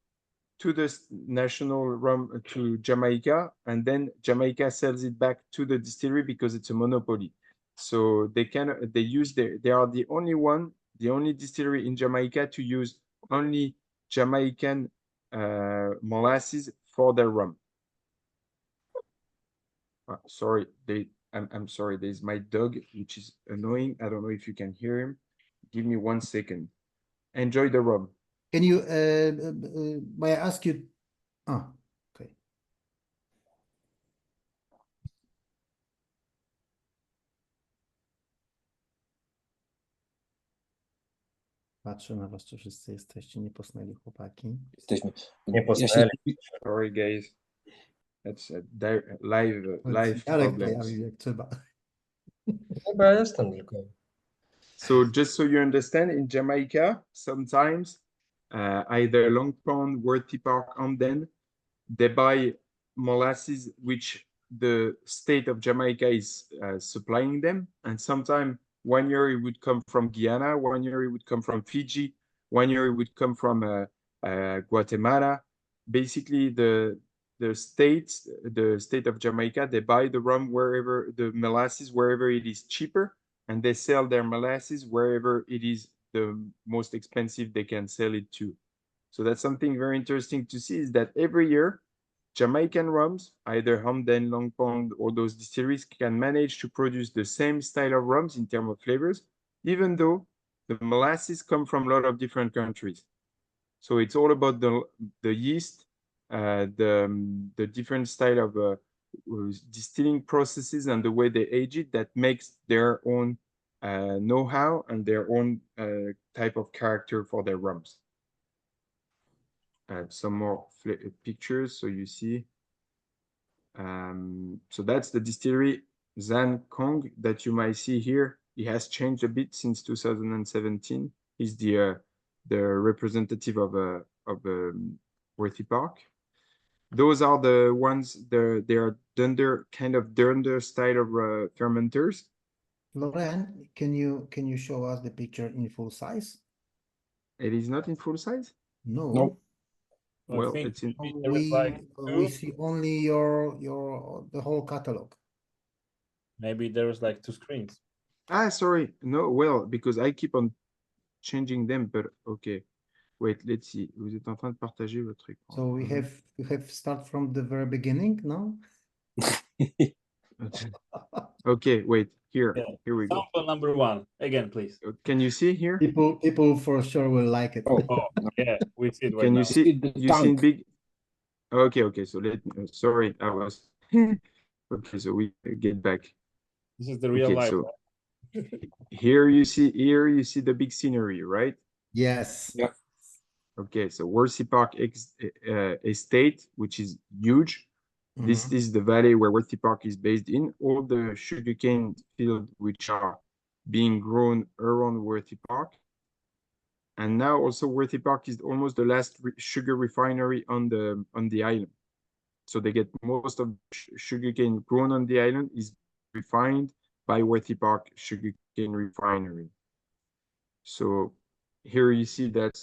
to the national rum to Jamaica, and then Jamaica sells it back to the distillery because it's a monopoly. So they are the only distillery in Jamaica to use only Jamaican molasses for their rum. Sorry, I'm sorry, there's my dog, which is annoying. I don't know if you can hear him. Give me 1 second. Enjoy the rum. Can you, may I ask you? Ah, okay. Patrzę na was, czy wszyscy jesteście, nie posnęli chłopaki. Jesteśmy. Nie Ja się, posnęli. Sorry, guys. That's a live Jarek problems. pojawił jak trzeba. Chyba jestem tylko. So just so you understand, in Jamaica, sometimes either Long Pond, Worthy Park, Amden, they buy molasses which the state of Jamaica is supplying them. And sometimes 1 year it would come from Guyana, 1 year it would come from Fiji, 1 year it would come from Guatemala. Basically, the state of Jamaica, they buy the rum wherever, the molasses wherever it is cheaper, and they sell their molasses wherever it is the most expensive they can sell it to. So that's something very interesting to see, is that every year Jamaican rums, either Hamden, Long Pond, or those distilleries, can manage to produce the same style of rums in terms of flavors, even though the molasses come from a lot of different countries. So it's all about the yeast, the different style of distilling processes and the way they age it that makes their own know-how and their own type of character for their rums. Some more pictures, so you see. So that's the distillery Zan Kong that you might see here. It has changed a bit since 2017. He's the representative of Worthy Park. Those are the ones, they are dunder, kind of dunder style of fermenters. Lauren, can you show us the picture in full size? It is not in full size? No. Nope. I Well, think it's in, there is like We two. see only the whole catalog. Maybe there is like two screens. sorry, no, well, because I keep on changing them, but okay. Wait, let's see. Vous êtes en train de partager votre écran. So we have start from the very beginning now. Okay, wait, here Yeah. we go. Sample number 1 again, please. Can you see here? People for sure will like it. Oh, Oh, yeah, we see it right Can now. you see? the You see in tank. big? Okay. So sorry, I was. Okay, so we get back. This is the real Okay, life. so here you see the big scenery, right? Yes. Yeah. Okay, so Worthy Park Estate, which is huge. This is the valley where Worthy Park is based in. All the sugarcane fields which are being grown around Worthy Park. And now also Worthy Park is almost the last sugar refinery on the island. So they get most of sugarcane grown on the island is refined by Worthy Park Sugarcane Refinery. So here you see that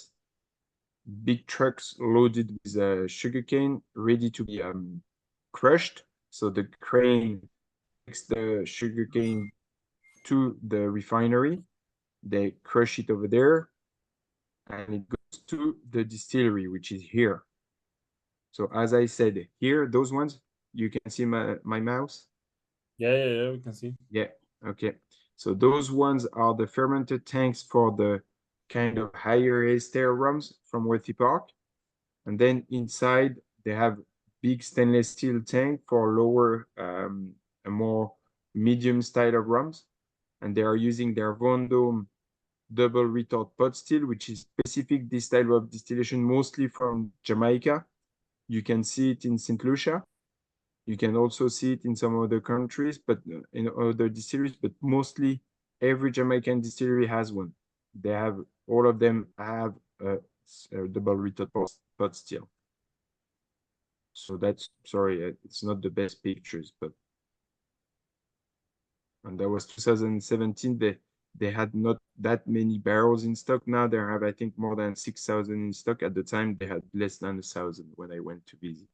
big trucks loaded with sugarcane ready to be crushed. So the crane takes the sugarcane to the refinery. They crush it over there, and it goes to the distillery, which is here. So as I said, here, those ones, you can see my mouse? Yeah, we can see. Yeah, okay. So those ones are the fermented tanks for the kind of higher ester rums from Worthy Park. And then inside, they have big stainless steel tank for lower, a more medium style of rums. And they are using their Vendôme double retort pot still, which is specific this style of distillation, mostly from Jamaica. You can see it in St. Lucia. You can also see it in some other countries, but in other distilleries, but mostly every Jamaican distillery has one. They have, all of them have a double retort pot still. So that's, sorry, it's not the best pictures, but, and that was 2017. They had not that many barrels in stock. Now they have, I think, more than 6,000 in stock. At the time, they had less than 1,000 when I went to visit.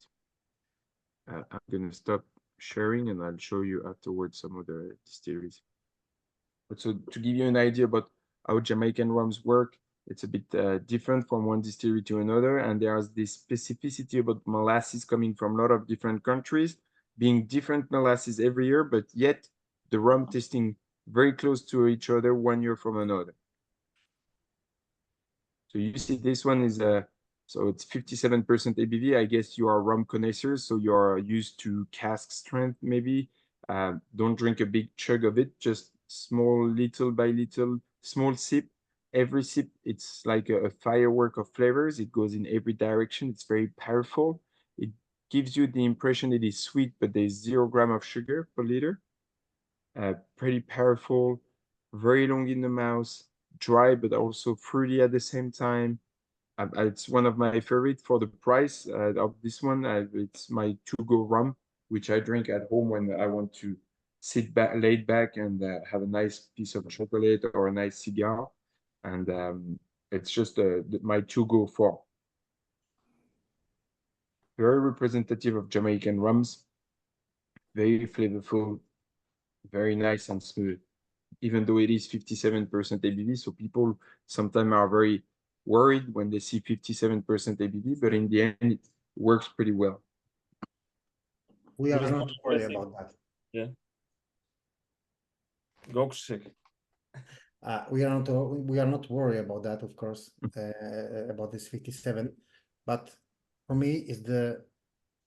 I'm gonna stop sharing and I'll show you afterwards some of the distilleries. But so to give you an idea about how Jamaican rums work, it's a bit different from one distillery to another. And there's this specificity about molasses coming from a lot of different countries, being different molasses every year, but yet the rum tasting very close to each other 1 year from another. So you see this one is so it's 57% ABV. I guess you are rum connoisseurs, so you are used to cask strength maybe. Don't drink a big chug of it, just small, little by little, small sip. Every sip, it's like a firework of flavors. It goes in every direction. It's very powerful. It gives you the impression it is sweet, but there's 0 gram of sugar per liter. Pretty powerful, very long in the mouth, dry, but also fruity at the same time. It's one of my favorite for the price of this one. It's my to-go rum, which I drink at home when I want to sit back, laid back, and have a nice piece of chocolate or a nice cigar. And it's just my to-go for. Very representative of Jamaican rums. Very flavorful, very nice and smooth, even though it is 57% ABV. So people sometimes are very worried when they see 57% ABV, but in the end, it works pretty well. We are There is not no worried pressing. about that. Yeah. Go Krzysiek. We are not worried about that, of course, about this 57. But for me, it's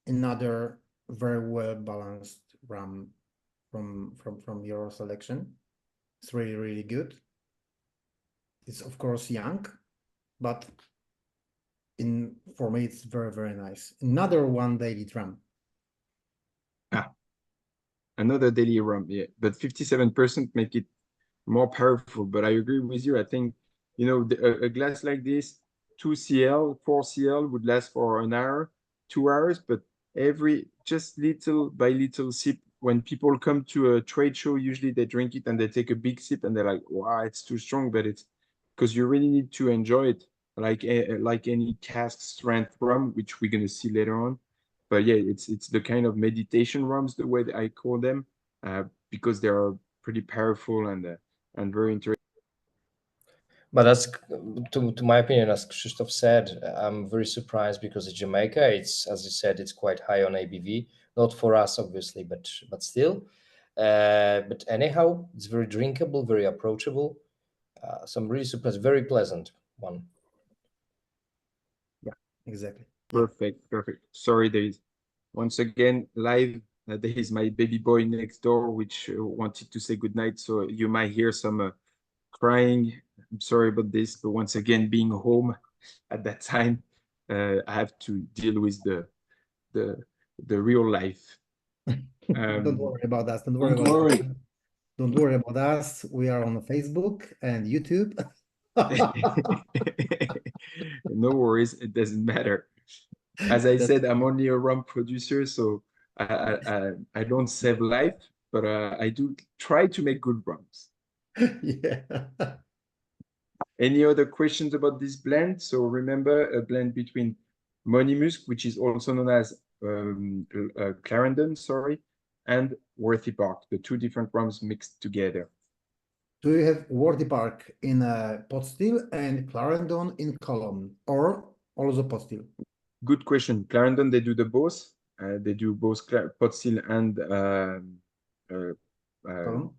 another very well balanced rum from your selection. It's really, really good. It's of course young, but for me it's very, very nice. Another one daily rum. Another daily rum, yeah, but 57% make it more powerful. But I agree with you. I think, you know, a glass like this, 2 cl, 4 cl would last for an hour, 2 hours, but just little by little sip. When people come to a trade show, usually they drink it and they take a big sip and they're like, wow, it's too strong, but it's because you really need to enjoy it like any cask strength rum, which we're going to see later on. But yeah, it's the kind of meditation rums, the way that I call them, because they are pretty powerful and very interesting. But that's, to my opinion, as Krzysztof said, I'm very surprised because in Jamaica, it's, as you said, it's quite high on ABV. Not for us, obviously, but still. But anyhow, it's very drinkable, very approachable. So I'm really surprised. Very pleasant one. Yeah, exactly. Perfect. Sorry, there is once again live. There is my baby boy next door, which wanted to say goodnight. So you might hear some crying. I'm sorry about this, but once again, being home at that time, I have to deal with the real life. Don't worry about us. Don't Don't worry. Don't worry about us. We are on Facebook and YouTube. No worries, it doesn't matter. As I That's- said, I'm only a rum producer, so I don't save life, but I do try to make good rums. Yeah. Any other questions about this blend? So remember, a blend between Money Musk, which is also known as Clarendon, sorry, and Worthy Park, the two different rums mixed together. Do you have Worthy Park in pot still and Clarendon in column, or also pot still? Good question. Clarendon, they do the both. They do both pot still and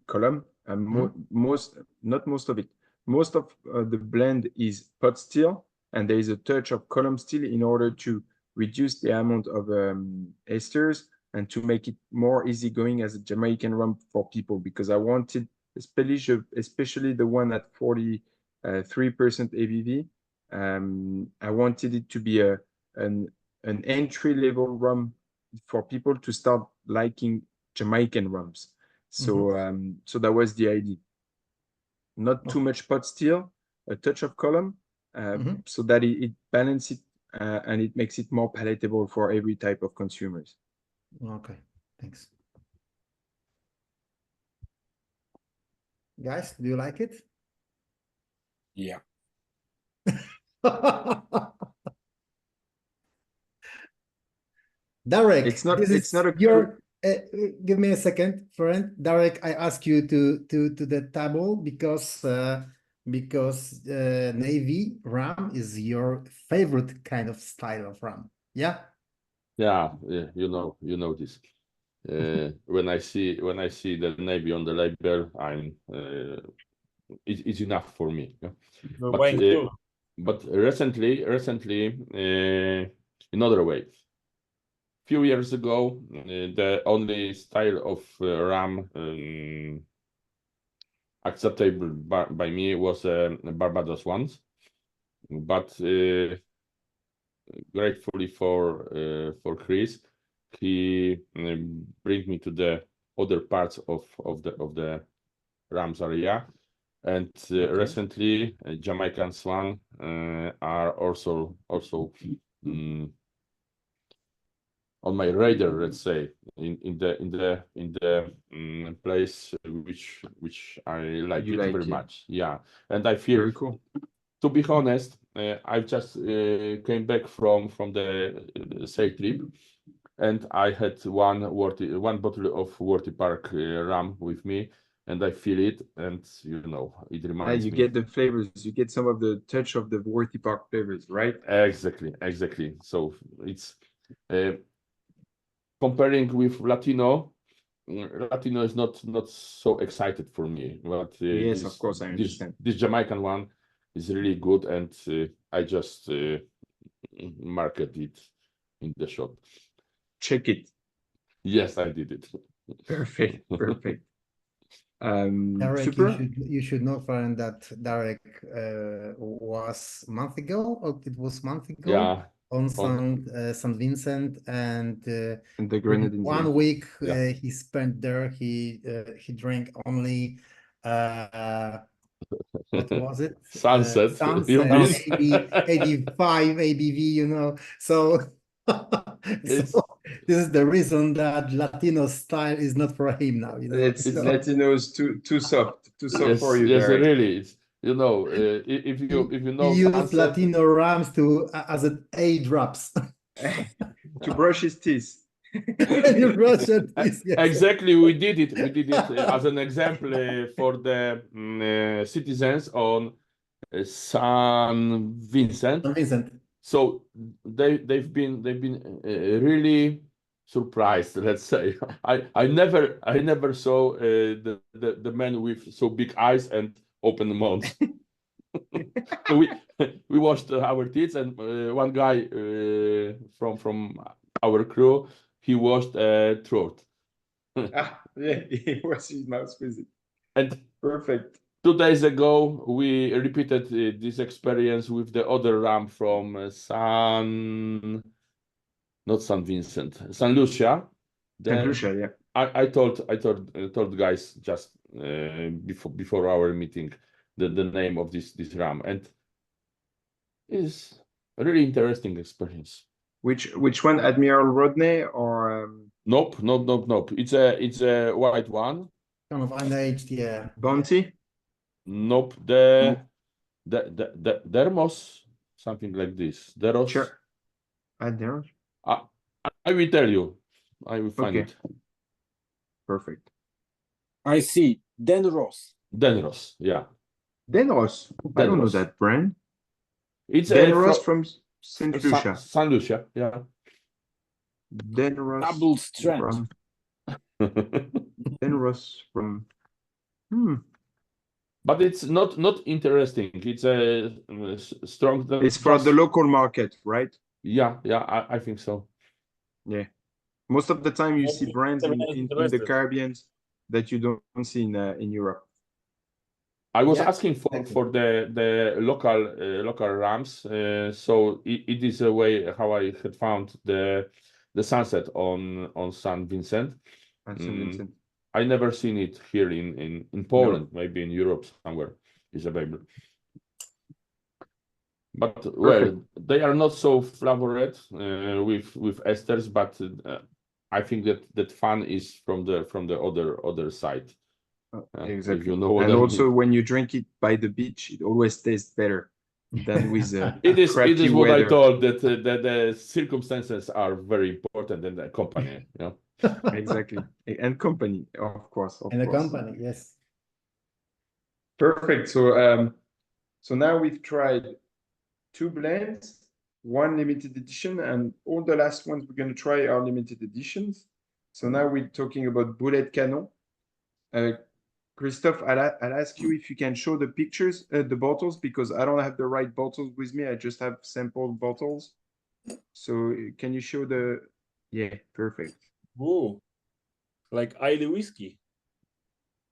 column. Not most of it. Most of the blend is pot still, and there is a touch of column still in order to reduce the amount of esters and to make it more easygoing as a Jamaican rum for people, because I wanted, especially the one at 43% ABV, I wanted it to be an entry-level rum for people to start liking Jamaican rums. So so that was the idea. Not too much pot still, a touch of column, so that it balances it and it makes it more palatable for every type of consumers. Okay, thanks. Guys, do you like it? Yeah. Derek, It's not a your give me a second, friend. Derek, I ask you to the table because navy rum is your favorite kind of style of rum. Yeah. Yeah, you know this. When I see the navy on the label, it's enough for me. Yeah? We're buying two. But recently, another way. Few years ago, the only style of rum acceptable by me was Barbados ones, but gratefully for Chris, he bring me to the other parts of the rums area, And recently, Jamaican Swan are also on my radar, let's say, in the place which I like You it like very it. much. Yeah, and I feel, Very cool. to be honest, I just came back from the sail trip, and I had one bottle of Worthy Park rum with me, and I feel it, and you know, it reminds You me. get the flavors. You get some of the touch of the Worthy Park flavors, right? Exactly. So it's comparing with Latino. Latino is not so excited for me, but Yes, of course, I understand. this Jamaican one is really good, and I just market it in the shop. Check it. Yes, I did it. Perfect. Derek, Super. you should know, friend, that Derek was month ago, or it was month ago, Yeah, on St. Vincent, and And the within Grenadines. 1 week Yeah. he spent there. He drank only what was it? Sunset. You Sunset, mean? 85 ABV, you know. So, It's- this is the reason that Latino style is not for him now, you know. It's Latinos too soft yes, for you, yes, Derek. really. It's, you know, if you know He used Sunset, Latino rams as an A drops. To brush his teeth. When you brush your teeth, yes. exactly, we did it. We did it as an example for the citizens on San Vincent. St. Vincent. So they've been really surprised. Let's say I never saw the man with so big eyes and open mouth. So we washed our teeth, and one guy from our crew, he washed throat. Yeah, he was his mouth with it. And Perfect. 2 days ago, we repeated this experience with the other ram from not San Vincent, San Lucia. St. Lucia, yeah. I told guys just before our meeting the name of this ram, and it's a really interesting experience. Which one, Admiral Rodney or Nope. It's a white one. Kind of unaged, yeah. Bounty? Nope. The Dermos, something like this. Deros. Sure. Admiral. I will tell you. I will find Okay. it. Perfect. I see. Denros. Denros, yeah. Denros. I don't know Denros. that brand. It's Denros from St. Lucia. San Lucia, yeah. Denros Double strength. from Denros from. But it's not interesting. It's a strong. It's for the local market, right? Yeah, I think so. Yeah. Most of the time you see brands in the Interested. Caribbean that you don't see in Europe. I was Yeah, asking for the local rams, so it is a way how I had found the sunset on San Vincent. And St. Vincent. I never seen it here in Poland. Maybe in Europe somewhere is available. But well, they are not so flavored with esters, but I think that fun is from the other side. Exactly. If you know what And I also mean. when you drink it by the beach, it always tastes better than with It is what weather. I thought, that the circumstances are very important in the company. You know? Exactly. And company, of course. In a company, yes. Perfect. So now we've tried 2 blends, 1 limited edition, and all the last ones we're going to try are limited editions. So now we're talking about Bullet Canon. Christophe, I'll ask you if you can show the pictures, the bottles, because I don't have the right bottles with me. I just have sample bottles. So can you show the? Yeah, perfect. Ooh, like Islay whiskey.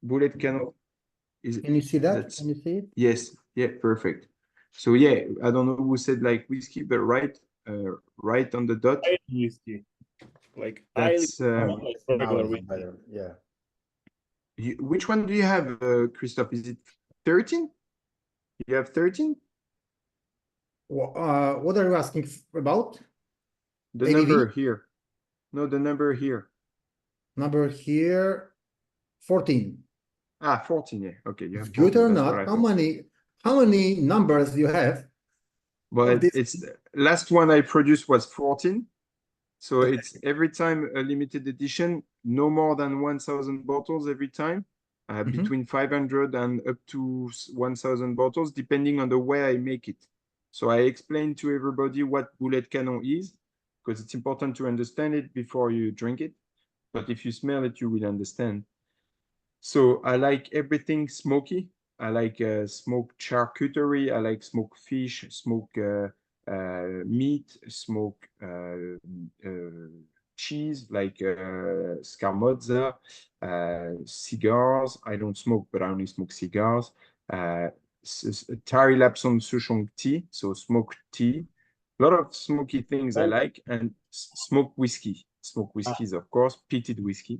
Bullet Canon. Can you see that? That's- Can you see it? Yes. Yeah, perfect. So yeah, I don't know who said like whiskey, but right on the dot. Islay whiskey. Like That's not like Now regular it's whiskey. better. Yeah. which one do you have, Christophe? Is it 13? You have 13? What are you asking about? The ABV? number here. No, the number here. Number here, 14. Ah, 14, yeah. Okay, you It's have good 14. or That's what not? I thought. How many numbers do you have Well, of this? it's last one I produced was 14. So it's every time a limited edition, no more than 1,000 bottles every time, between 500 and up to 1,000 bottles, depending on the way I make it. So I explain to everybody what Boulet Canon is, because it's important to understand it before you drink it. But if you smell it, you will understand. So I like everything smoky. I like smoked charcuterie. I like smoked fish, smoked meat, smoked cheese, like scamozza, cigars. I don't smoke, but I only smoke cigars. Tari Lapson Souchong tea, so smoked tea. A lot of smoky things I like, and smoked whiskey. Smoked whiskeys, of course, peated whiskey.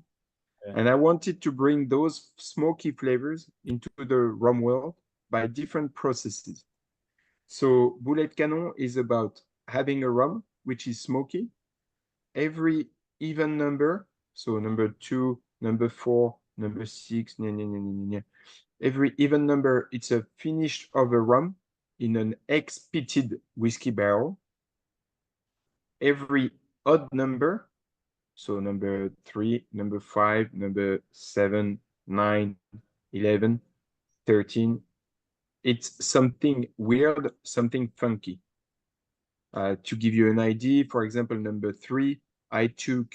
And I wanted to bring those smoky flavors into the rum world by different processes. So Boulet Canon is about having a rum, which is smoky. Every even number, so number 2, number 4, number 6, every even number, it's a finish of a rum in an ex-peated whiskey barrel. Every odd number, so number 3, number 5, number 7, 9, 11, 13. It's something weird, something funky. To give you an idea, for example, number 3, I took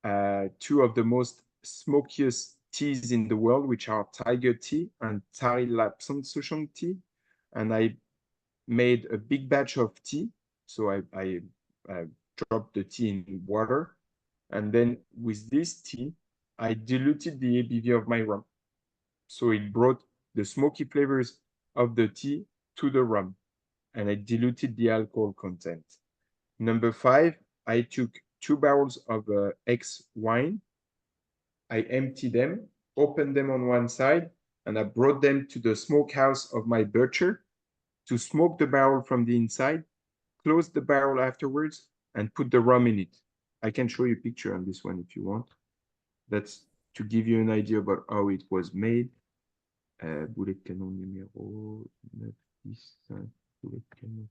2 of the most smokiest teas in the world, which are Tiger tea and Tari Lapson Souchong tea. And I made a big batch of tea. So I dropped the tea in water. And then with this tea, I diluted the ABV of my rum. So it brought the smoky flavors of the tea to the rum, and I diluted the alcohol content. Number 5, I took 2 barrels of X wine. I emptied them, opened them on one side, and I brought them to the smokehouse of my butcher to smoke the barrel from the inside, close the barrel afterwards, and put the rum in it. I can show you a picture on this one if you want. That's to give you an idea about how it was made. Boulet Canon numéro 9, 10, Boulet Canon.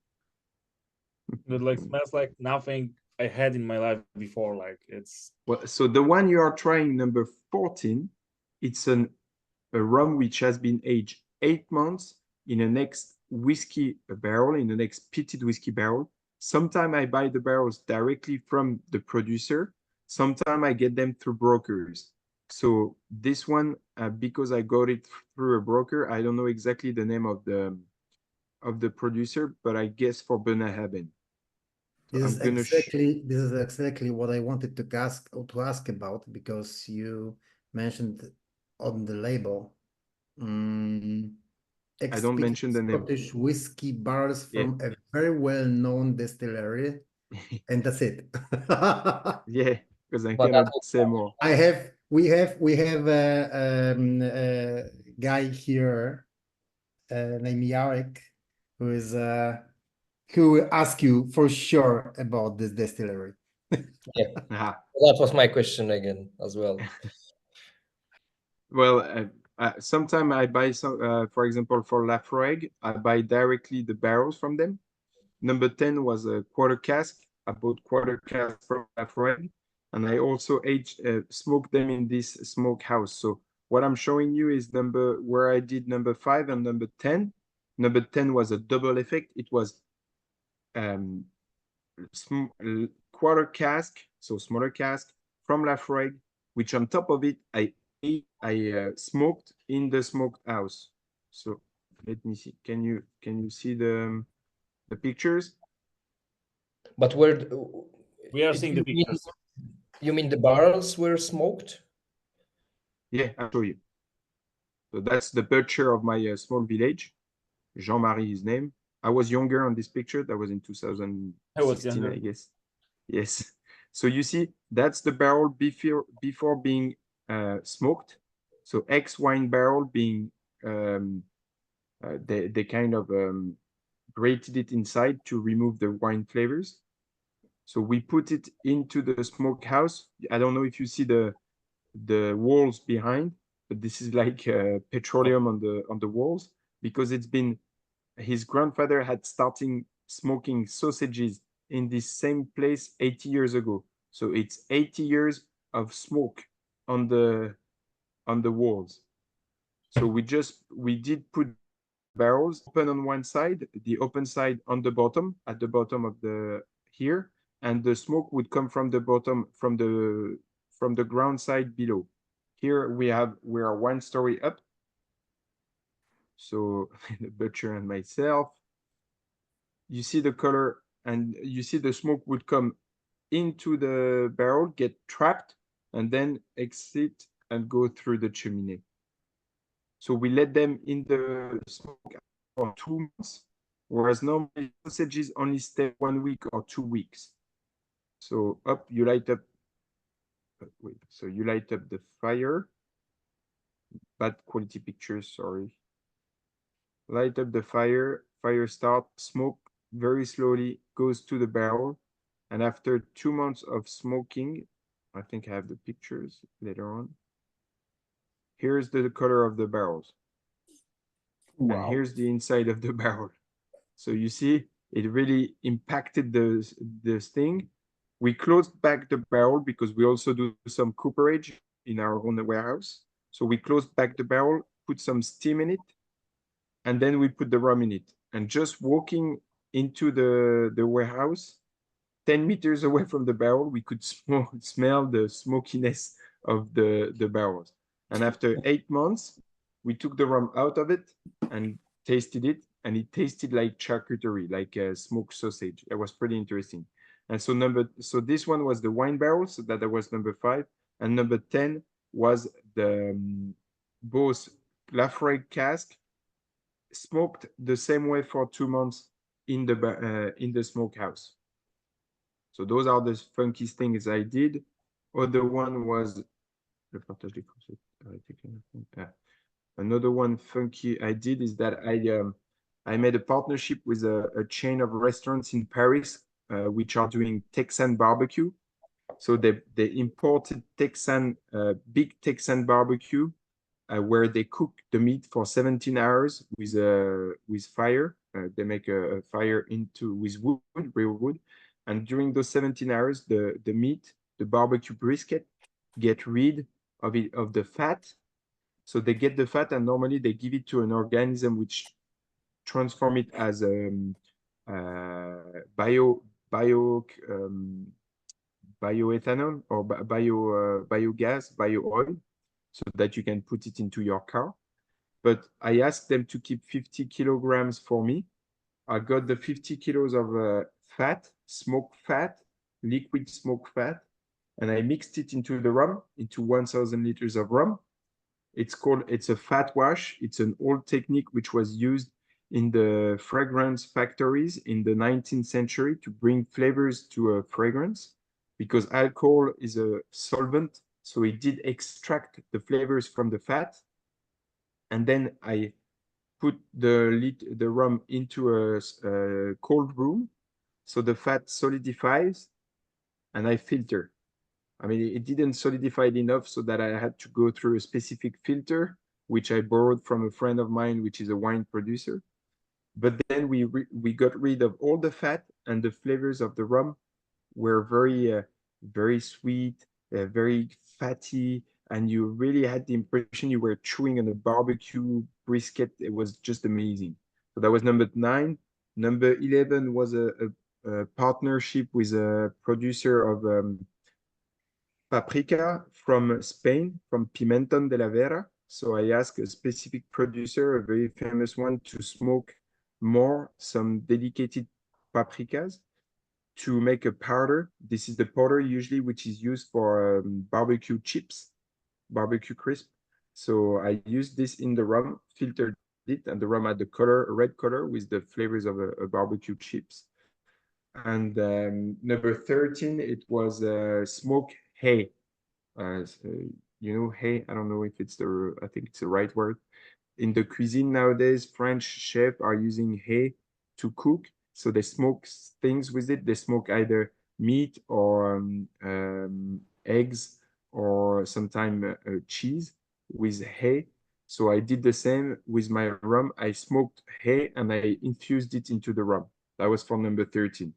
It like smells like nothing I had in my life before. Like it's Well, so the one you are trying, number 14, it's a rum which has been aged 8 months in an ex-whiskey barrel, in an ex-peated whiskey barrel. Sometimes I buy the barrels directly from the producer. Sometimes I get them through brokers. So this one, because I got it through a broker, I don't know exactly the name of the producer, but I guess for Benahaben. So This is exactly what I wanted to ask about, because you mentioned on the label I don't mention the name. Scottish whiskey bars Yeah. from a very well-known distillery, and that's it. Yeah, because I But cannot that say more. We have a guy here named Jarek, who will ask you for sure about this distillery. Aha. that was my question again as well. Well, sometimes I buy some, for example, for Lafroig, I buy directly the barrels from them. Number 10 was a quarter cask. I bought quarter cask from Lafroig, and I also smoked them in this smokehouse. So what I'm showing you is where I did number 5 and number 10. Number 10 was a double effect. It was quarter cask, so smaller cask from Lafroig, which on top of it, I smoked in the smoked house. So let me see. Can you see the pictures? But we are seeing the pictures. You mean the barrels were smoked? Yeah, I'll show you. So that's the butcher of my small village. Jean-Marie, his name. I was younger on this picture. That was in 2016, I guess. Yes. So you see, that's the barrel before being smoked. So X wine barrel being They kind of grated it inside to remove the wine flavors. So we put it into the smokehouse. I don't know if you see the walls behind, but this is like petroleum on the walls, because it's been, his grandfather had starting smoking sausages in this same place 80 years ago. So it's 80 years of smoke on the walls. So we did put barrels open on one side, the open side on the bottom, at the bottom of the here, and the smoke would come from the bottom, from the ground side below. Here we are 1 story up. So the butcher and myself, you see the color, and you see the smoke would come into the barrel, get trapped, and then exit and go through the chimney. So we let them in the smoke for 2 months, whereas normally sausages only stay 1 week or 2 weeks. So you light up, so you light up the fire. Bad quality pictures, sorry. Light up the fire, fire start, smoke very slowly goes to the barrel. And after 2 months of smoking, I think I have the pictures later on. Here's the color of the barrels. Wow. And here's the inside of the barrel. So you see, it really impacted this thing. We closed back the barrel because we also do some cooperage in our own warehouse. So we closed back the barrel, put some steam in it, and then we put the rum in it. And just walking into the warehouse, 10 meters away from the barrel, we could smell the smokiness of the barrels. And after 8 months, we took the rum out of it and tasted it, and it tasted like charcuterie, like a smoked sausage. It was pretty interesting. And so this one was the wine barrel, so that was number 5, and number 10 was the both Lafroig cask, smoked the same way for 2 months in the smokehouse. So those are the funky things I did. Other one was another one funky I did is that I made a partnership with a chain of restaurants in Paris, which are doing Texan barbecue. So they imported Texan, big Texan barbecue, where they cook the meat for 17 hours with fire. They make a fire with wood, real wood. And during those 17 hours, the meat, the barbecue brisket, get rid of the fat. So they get the fat, and normally they give it to an organism which transform it as bioethanol or biogas, bio oil, so that you can put it into your car. But I asked them to keep 50 kilograms for me. I got the 50 kilos of fat, smoked fat, liquid smoked fat, and I mixed it into the rum, into 1,000 liters of rum. It's a fat wash. It's an old technique which was used in the fragrance factories in the 19th century to bring flavors to a fragrance, because alcohol is a solvent. So it did extract the flavors from the fat. And then I put the rum into a cold room, so the fat solidifies, and I filter. I mean, it didn't solidify enough so that I had to go through a specific filter, which I borrowed from a friend of mine, which is a wine producer. But then we got rid of all the fat, and the flavors of the rum were very sweet, very fatty, and you really had the impression you were chewing on a barbecue brisket. It was just amazing. So that was number 9. Number 11 was a partnership with a producer of paprika from Spain, from Pimentón de la Vera. So I asked a specific producer, a very famous one, to smoke more some dedicated paprikas to make a powder. This is the powder usually which is used for barbecue chips, barbecue crisp. So I used this in the rum, filtered it, and the rum had the color, a red color with the flavors of a barbecue chips. And number 13, it was smoked hay. You know, hay, I don't know if it's I think it's the right word. in the cuisine nowadays, French chefs are using hay to cook. So they smoke things with it. They smoke either meat or eggs or sometimes cheese with hay. So I did the same with my rum. I smoked hay and I infused it into the rum. That was for number 13.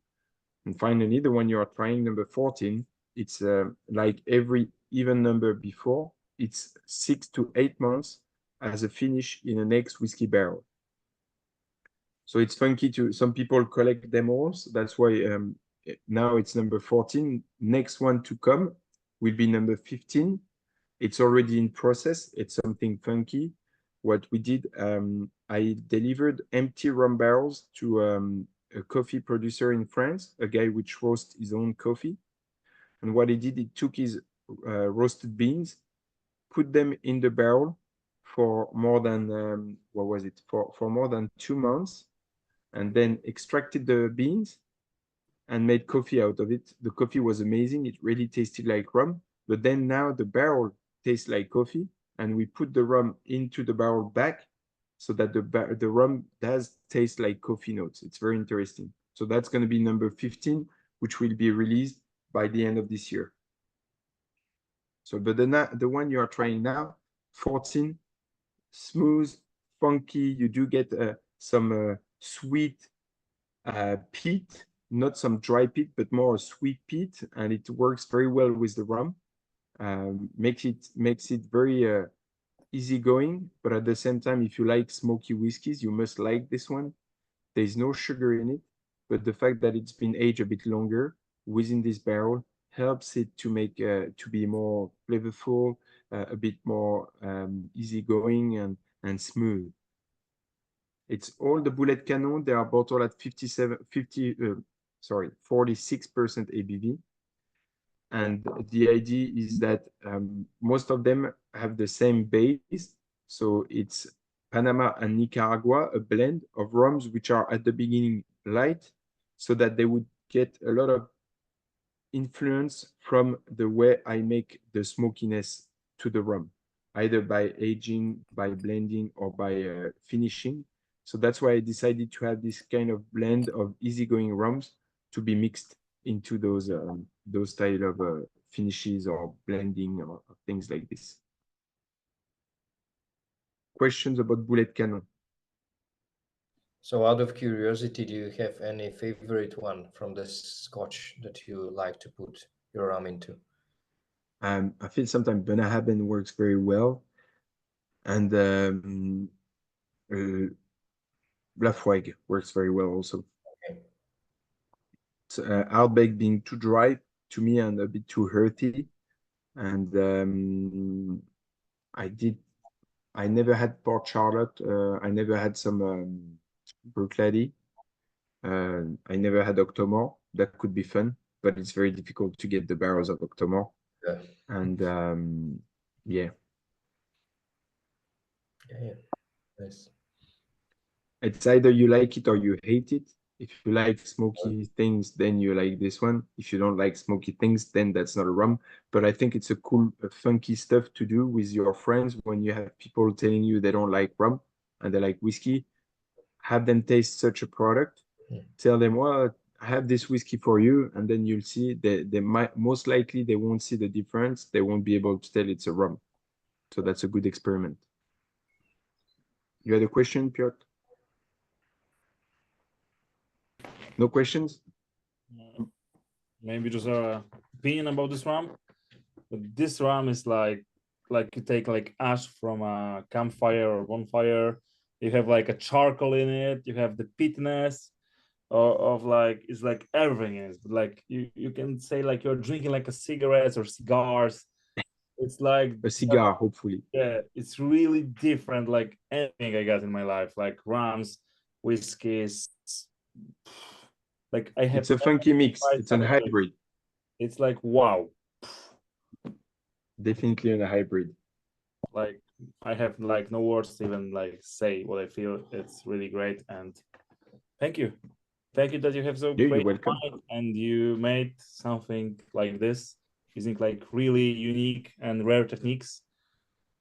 And finally, the one you are trying, number 14, it's like every even number before. It's 6 to 8 months as a finish in an ex whiskey barrel. So it's funky to some people collect them all. So that's why now it's number 14. Next one to come will be number 15. It's already in process. It's something funky. What we did, I delivered empty rum barrels to a coffee producer in France, a guy which roasts his own coffee. And what he did, he took his roasted beans, put them in the barrel for more than, what was it, for more than 2 months, and then extracted the beans and made coffee out of it. The coffee was amazing. It really tasted like rum. But then now the barrel tastes like coffee, and we put the rum into the barrel back so that the rum does taste like coffee notes. It's very interesting. So that's going to be number 15, which will be released by the end of this year. So, but the one you are trying now, 14, smooth, funky. You do get some sweet peat, not some dry peat, but more sweet peat, and it works very well with the rum. Makes it very easygoing, but at the same time, if you like smoky whiskeys, you must like this one. There's no sugar in it, but the fact that it's been aged a bit longer within this barrel helps it to make to be more flavorful, a bit more easygoing and smooth. It's all the Bullet Canon. They are bottled at 46% ABV. And the idea is that most of them have the same base. So it's Panama and Nicaragua, a blend of rums which are at the beginning light, so that they would get a lot of influence from the way I make the smokiness to the rum, either by aging, by blending, or by finishing. So that's why I decided to have this kind of blend of easygoing rums to be mixed into those style of finishes or blending or things like this. Questions about Bullet Canon? So out of curiosity, do you have any favorite one from this Scotch that you like to put your rum into? I feel sometimes Bunnahabhain works very well, and Laphroaig works very well also. Okay. So, Ardbeg being too dry to me and a bit too earthy, and I never had Port Charlotte. I never had some Bruichladdich. I never had Octomore. That could be fun, but it's very difficult to get the barrels of Octomore. Yeah. And yeah. Yeah. Nice. It's either you like it or you hate it. If you like smoky things, then you like this one. If you don't like smoky things, then that's not a rum. But I think it's a cool, funky stuff to do with your friends when you have people telling you they don't like rum and they like whiskey. Have them taste such a product. Tell them, well, I have this whiskey for you, and then you'll see they might most likely they won't see the difference. They won't be able to tell it's a rum. So that's a good experiment. You had a question, Piotr? No questions? Maybe just a opinion about this rum. But this rum is like you take like ash from a campfire or bonfire. You have like a charcoal in it. You have the peatiness of like it's like everything is. But like you can say like you're drinking like a cigarettes or cigars. It's like A cigar, hopefully. yeah, it's really different. Like anything I got in my life, like rums, whiskeys. Like I have. It's a funky mix. It's a hybrid. It's like wow. Definitely a hybrid. Like I have like no words to even like say what I feel. It's really great, and thank you that you have so Yeah, great you're welcome. mind and you made something like this using like really unique and rare techniques.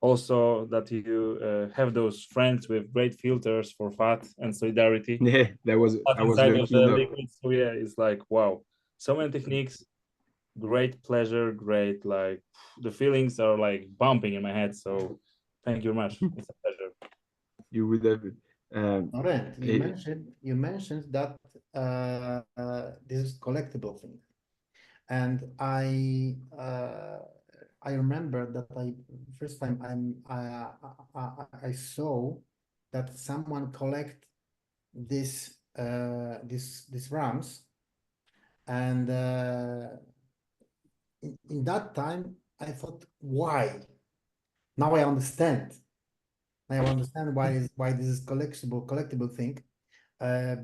also that you have those friends with great filters for fat and solidarity. Yeah, that was Fat I was inside of lucky the enough. liquid. So yeah, it's like wow, so many techniques, great pleasure, great like the feelings are like bumping in my head. So thank you very much. It's a pleasure. You would have Laurent, eh, you mentioned that this is collectible thing, and I remember that first time I saw that someone collect these rams, and in that time I thought, why? Now I understand. I understand why this is collectible thing.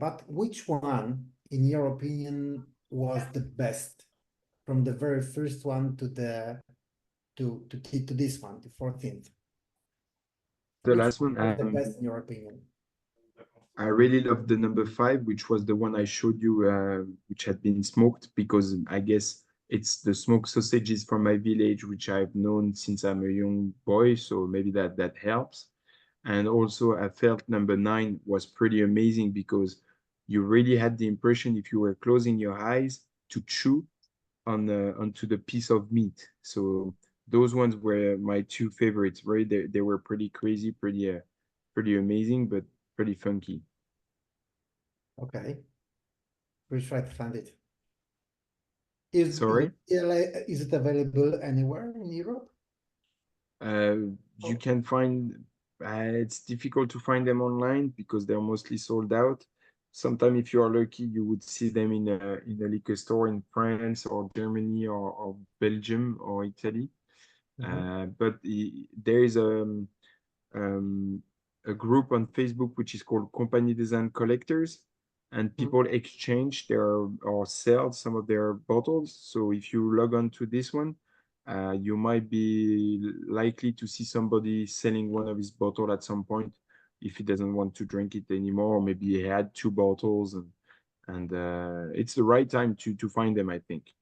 But which one, in your opinion, was the best from the very first one to this one, the 14th? the Which last one one. was the best in your opinion? I really loved the number 5, which was the one I showed you, which had been smoked, because I guess it's the smoked sausages from my village, which I've known since I'm a young boy. So maybe that helps. And also, I felt number 9 was pretty amazing because you really had the impression, if you were closing your eyes, to chew onto the piece of meat. So those ones were my two favorites. Right, they were pretty crazy, pretty amazing, but pretty funky. Okay, we'll try to find it. Sorry, Is it available anywhere in Europe? you can find it's difficult to find them online because they're mostly sold out. Sometimes, if you are lucky, you would see them in a liquor store in France or Germany or Belgium or Italy. But there is um, a group on Facebook which is called Compagnie des Collectors, and people exchange or sell some of their bottles. So if you log on to this one, you might be likely to see somebody selling one of his bottle at some point if he doesn't want to drink it anymore, or maybe he had 2 bottles, and it's the right time to find them, I think.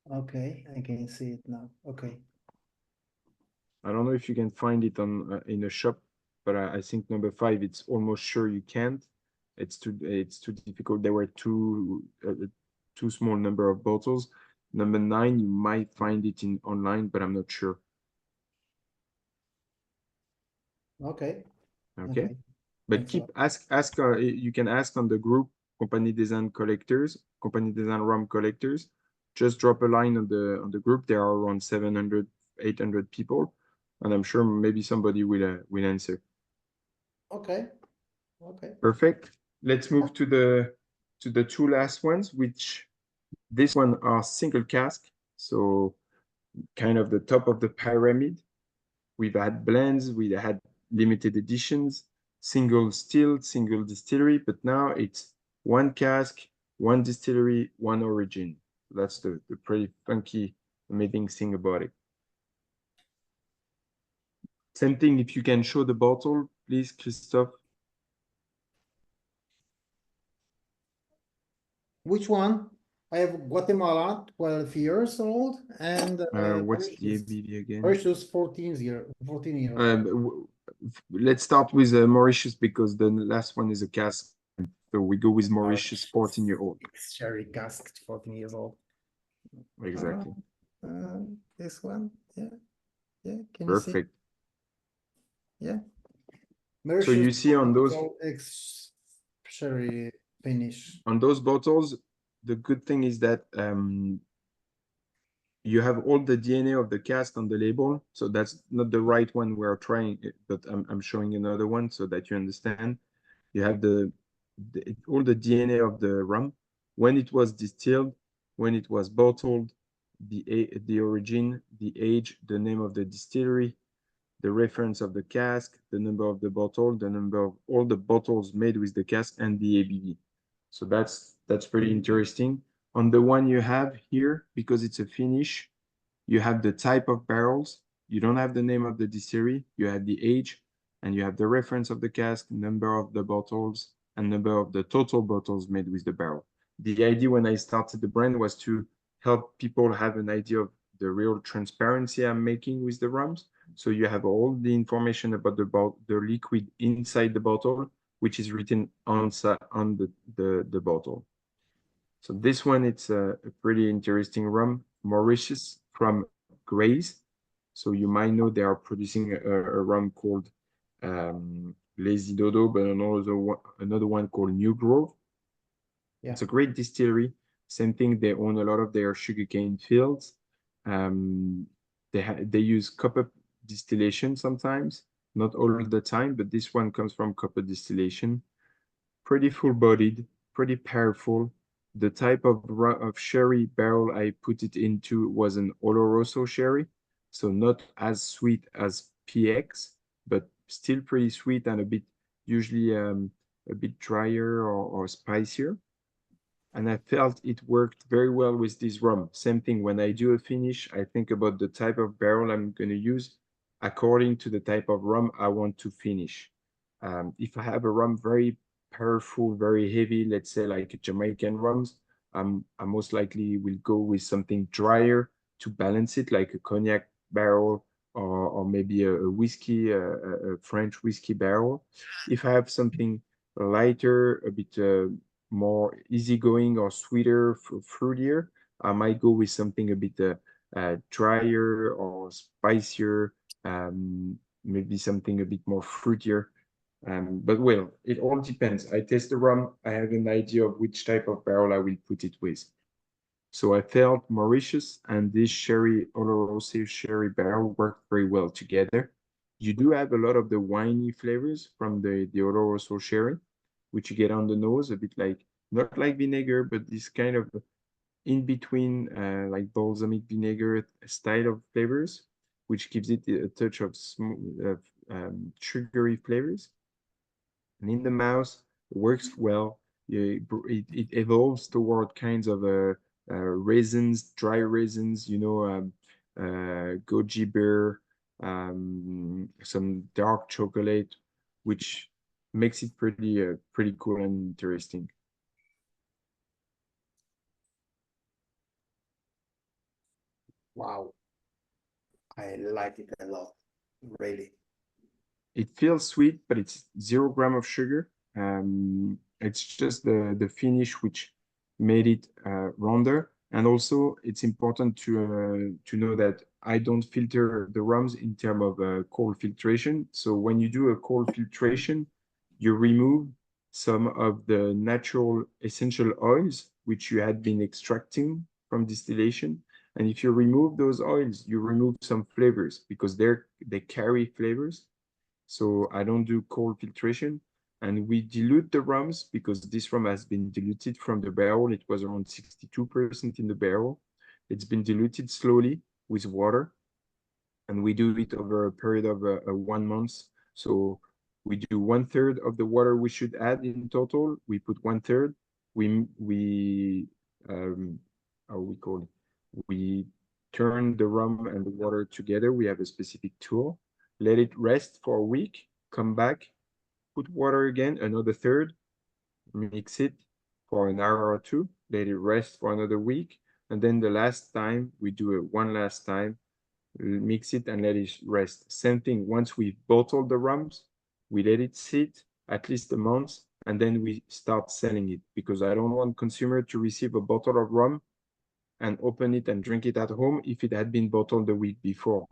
Okay, I can see it now. Okay. I don't know if you can find it on in a shop, but I think number 5, it's almost sure you can't. It's too difficult. There were too small number of bottles. Number 9, you might find it in online, but I'm not sure. Okay. Okay, Okay. but Thanks a lot. ask. You can ask on the group Compagnie des Collectors, Compagnie des Rum Collectors. Just drop a line on the group. There are around 700, 800 people, and I'm sure maybe somebody will answer. Okay. Okay. Perfect. Let's move to the 2 last ones, which this one are single cask, so kind of the top of the pyramid. We've had blends, we had limited editions, single still, single distillery, but now it's 1 cask, 1 distillery, 1 origin. That's the pretty funky, amazing thing about it. Same thing, if you can show the bottle, please, Christophe. Which one? I have Guatemala, 12 years old, and What's the ABV again? Mauritius, 14 years old. Let's start with Mauritius because the last one is a cask. So we go with Mauritius, 14-year-old. Sherry cask, 14 years old. Exactly. This one, yeah, yeah. Can Perfect. you see? Yeah. So you see on those sherry finish. on those bottles, the good thing is that you have all the DNA of the cask on the label. So that's not the right one we're trying, but I'm showing another one so that you understand. You have all the DNA of the rum, when it was distilled, when it was bottled, the origin, the age, the name of the distillery, the reference of the cask, the number of the bottle, the number of all the bottles made with the cask, and the ABV. So that's pretty interesting. On the one you have here, because it's a finish, you have the type of barrels. You don't have the name of the distillery. You have the age, and you have the reference of the cask, number of the bottles, and number of the total bottles made with the barrel. The idea when I started the brand was to help people have an idea of the real transparency I'm making with the rums. So you have all the information about the liquid inside the bottle, which is written on the bottle. So this one, it's a pretty interesting rum, Mauritius from Grays. So you might know they are producing a rum called Lazy Dodo, but another one called New Grove. Yeah. It's a great distillery. Same thing, they own a lot of their sugarcane fields. They use copper distillation sometimes, not all the time, but this one comes from copper distillation. Pretty full-bodied, pretty powerful. The type of sherry barrel I put it into was an Oloroso sherry, so not as sweet as PX, but still pretty sweet and usually a bit drier or spicier. And I felt it worked very well with this rum. Same thing, when I do a finish, I think about the type of barrel I'm going to use according to the type of rum I want to finish. If I have a rum very powerful, very heavy, let's say like Jamaican rums, I most likely will go with something drier to balance it, like a cognac barrel or maybe a whiskey, a French whiskey barrel. If I have something lighter, a bit more easygoing or sweeter, fruitier, I might go with something a bit drier or spicier, maybe something a bit more fruitier. But well, it all depends. I taste the rum, I have an idea of which type of barrel I will put it with. So I felt Mauritius and this sherry, Oloroso sherry barrel worked very well together. You do have a lot of the winey flavors from the Oloroso sherry, which you get on the nose, a bit like, not like vinegar, but this kind of in between, like balsamic vinegar style of flavors, which gives it a touch of sugary flavors. And in the mouth, it works well. It evolves toward kinds of raisins, dry raisins, goji berry, some dark chocolate, which makes it pretty cool and interesting. Wow. I like it a lot, really. It feels sweet, but it's 0 grams of sugar. It's just the finish which made it rounder. And also, it's important to know that I don't filter the rums in terms of cold filtration. So when you do a cold filtration, you remove some of the natural essential oils which you had been extracting from distillation. And if you remove those oils, you remove some flavors because they carry flavors. So I don't do cold filtration. And we dilute the rums because this rum has been diluted from the barrel. It was around 62% in the barrel. It's been diluted slowly with water. And we do it over a period of 1 month. So we do 1/3 of the water we should add in total. We put 1/3. How we call it? We turn the rum and the water together. We have a specific tool. Let it rest for a week, come back, put water again, another third, mix it for an hour or two, let it rest for another week, and then the last time, we do it one last time, mix it and let it rest. Same thing, once we bottle the rums, we let it sit at least a month, and then we start selling it, because I don't want consumer to receive a bottle of rum and open it and drink it at home if it had been bottled the week before,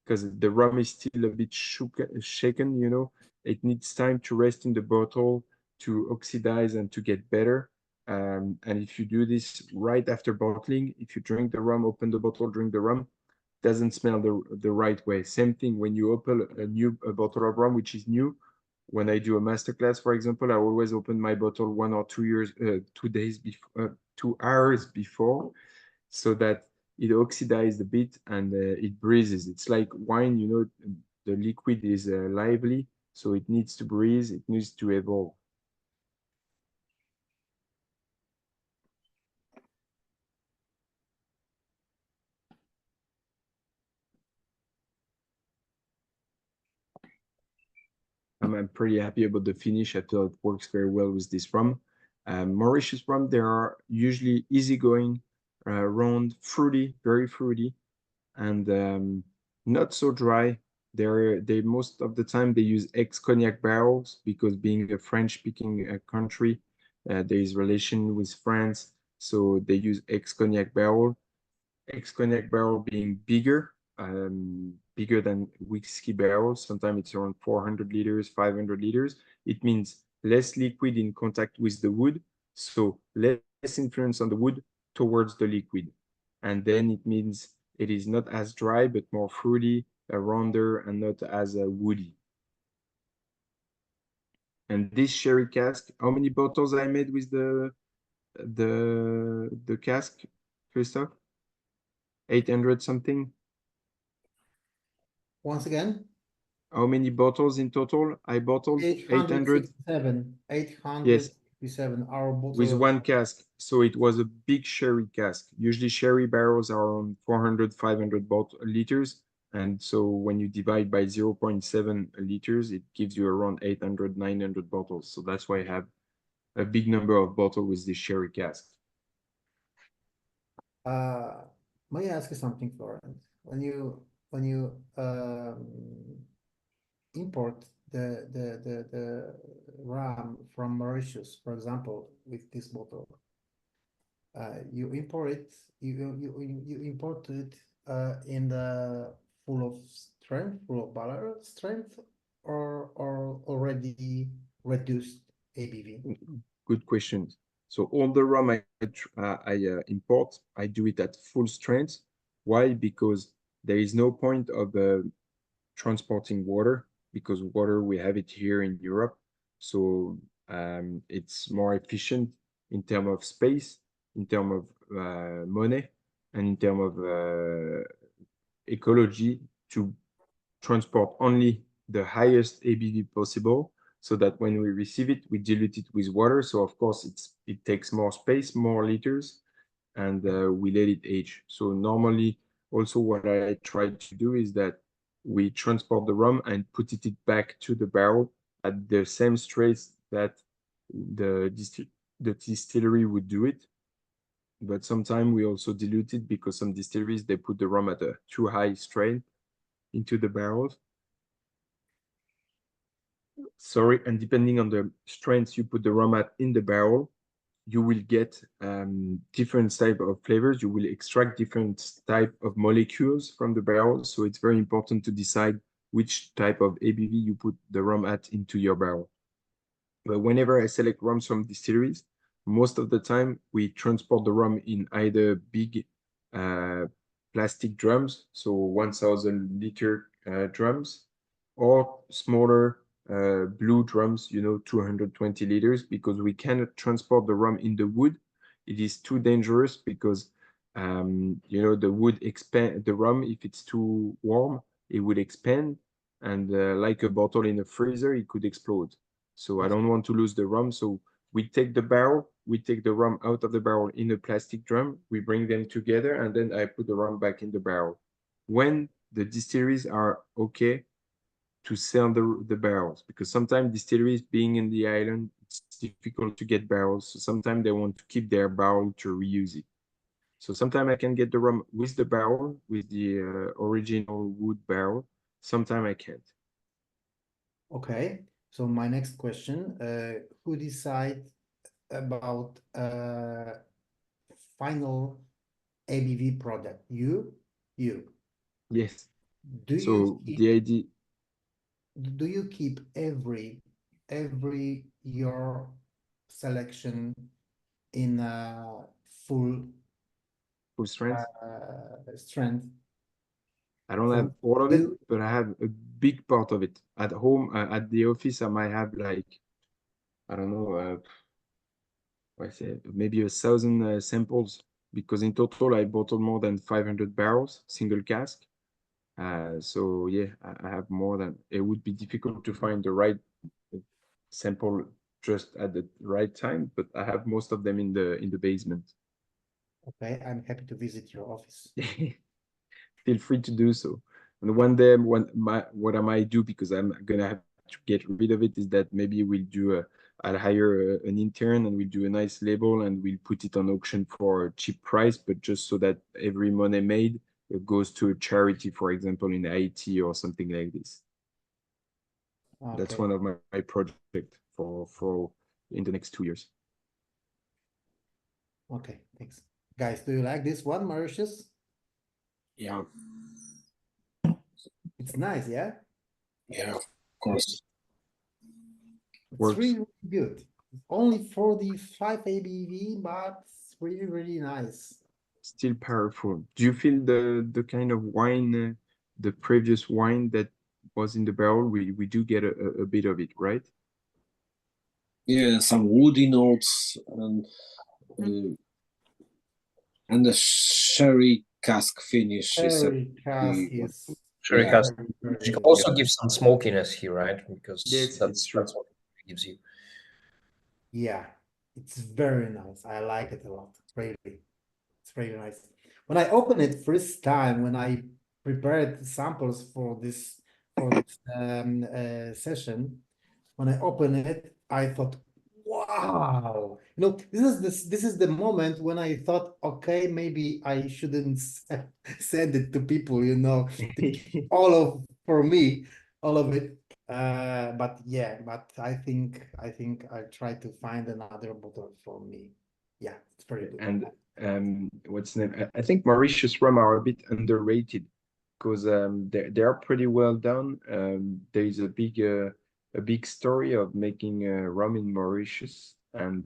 because the rum is still a bit shaken, it needs time to rest in the bottle, to oxidize and to get better. And if you do this right after bottling, if you drink the rum, open the bottle, drink the rum, it doesn't smell the right way. Same thing when you open a bottle of rum, which is new. When I do a masterclass, for example, I always open my bottle 1 or 2 days before, 2 hours before, so that it oxidizes a bit and it breathes. It's like wine, the liquid is lively, so it needs to breathe, it needs to evolve. I'm pretty happy about the finish. I feel it works very well with this rum. Mauritius rum, they are usually easygoing, round, fruity, very fruity. and not so dry. They most of the time they use ex-cognac barrels because being a French-speaking country, there is relation with France, so they use ex-cognac barrel. Ex-cognac barrel being bigger than whiskey barrels. Sometimes it's around 400 liters, 500 liters. It means less liquid in contact with the wood, so less influence on the wood towards the liquid. And then it means it is not as dry, but more fruity, rounder, and not as woody. And this sherry cask, how many bottles I made with the cask, Christoph? 800 something? Once again, How many bottles in total? I bottled 800. 867. Yes, 867. Our with bottle. one cask. So it was a big sherry cask. Usually sherry barrels are around 400, 500 liters. And so when you divide by 0.7 liters, it gives you around 800, 900 bottles. So that's why I have a big number of bottles with this sherry cask. May I ask you something, Florent? When you import the rum from Mauritius, for example, with this bottle, you import it you import it in the full of barrel strength, or already reduced ABV? Good question. So all the rum I import, I do it at full strength. Why? Because there is no point of transporting water, because water, we have it here in Europe. So it's more efficient in terms of space, in terms of money, and in terms of ecology to transport only the highest ABV possible, so that when we receive it, we dilute it with water. So of course, it takes more space, more liters, and we let it age. So normally, also what I try to do is that we transport the rum and put it back to the barrel at the same strength that the distillery would do it. But sometimes we also dilute it, because some distilleries, they put the rum at a too high strength into the barrels. Sorry, and depending on the strength you put the rum at in the barrel, you will get different type of flavors. You will extract different type of molecules from the barrel. So it's very important to decide which type of ABV you put the rum at into your barrel. But whenever I select rums from distilleries, most of the time we transport the rum in either big plastic drums, so 1,000 liter drums, or smaller blue drums, 220 liters, because we cannot transport the rum in the wood. It is too dangerous, because the wood expand the rum. If it's too warm, it would expand, and like a bottle in a freezer, it could explode. So I don't want to lose the rum. So we take the rum out of the barrel in a plastic drum, we bring them together, and then I put the rum back in the barrel. When the distilleries are okay to sell the barrels, because sometimes distilleries, being in the island, it's difficult to get barrels. So sometimes they want to keep their barrel to reuse it. So sometimes I can get the rum with the barrel, with the original wood barrel. Sometimes I can't. Okay, so my next question, who decide about final ABV product? You? Yes. Do So you keep the idea, do you keep every your selection in full full strength. strength? I don't So have all of it, you but I have a big part of it. At home, at the office, I might have like, I don't know, I say maybe 1,000 samples, because in total I bottled more than 500 barrels, single cask. So yeah, I have more than. It would be difficult to find the right sample just at the right time, but I have most of them in the basement. Okay, I'm happy to visit your office. Feel free to do so. And one day, what I might do, because I'm gonna have to get rid of it, is that maybe I'll hire an intern, and we'll do a nice label, and we'll put it on auction for a cheap price, but just so that every money made goes to a charity, for example, in Haiti or something like this. That's Okay. one of my project for in the next 2 years. Okay, thanks. Guys, do you like this one, Mauritius? Yeah, It's nice, yeah? yeah, of course. It's Works. really, really good. Only 45 ABV, but it's really, really nice. Still powerful. Do you feel the kind of wine, the previous wine that was in the barrel? We do get a bit of it, right? Yeah, some woody notes and the sherry cask finish is Sherry cask the is Sherry Yeah. cask. very, You can very also give some smokiness here, right? Because Yes, it's true. that's what it gives you. Yeah, it's very nice. I like it a lot. Really, it's really nice. When I opened it first time, when I prepared samples for this session, when I opened it, I thought, wow, this is the moment when I thought, okay, maybe I shouldn't send it to people, all of for me, all of it. But yeah, but I think I try to find another bottle for me. Yeah, it's very good. And what's the name? I think Mauritius rum are a bit underrated because they are pretty well done. There is a big story of making rum in Mauritius, and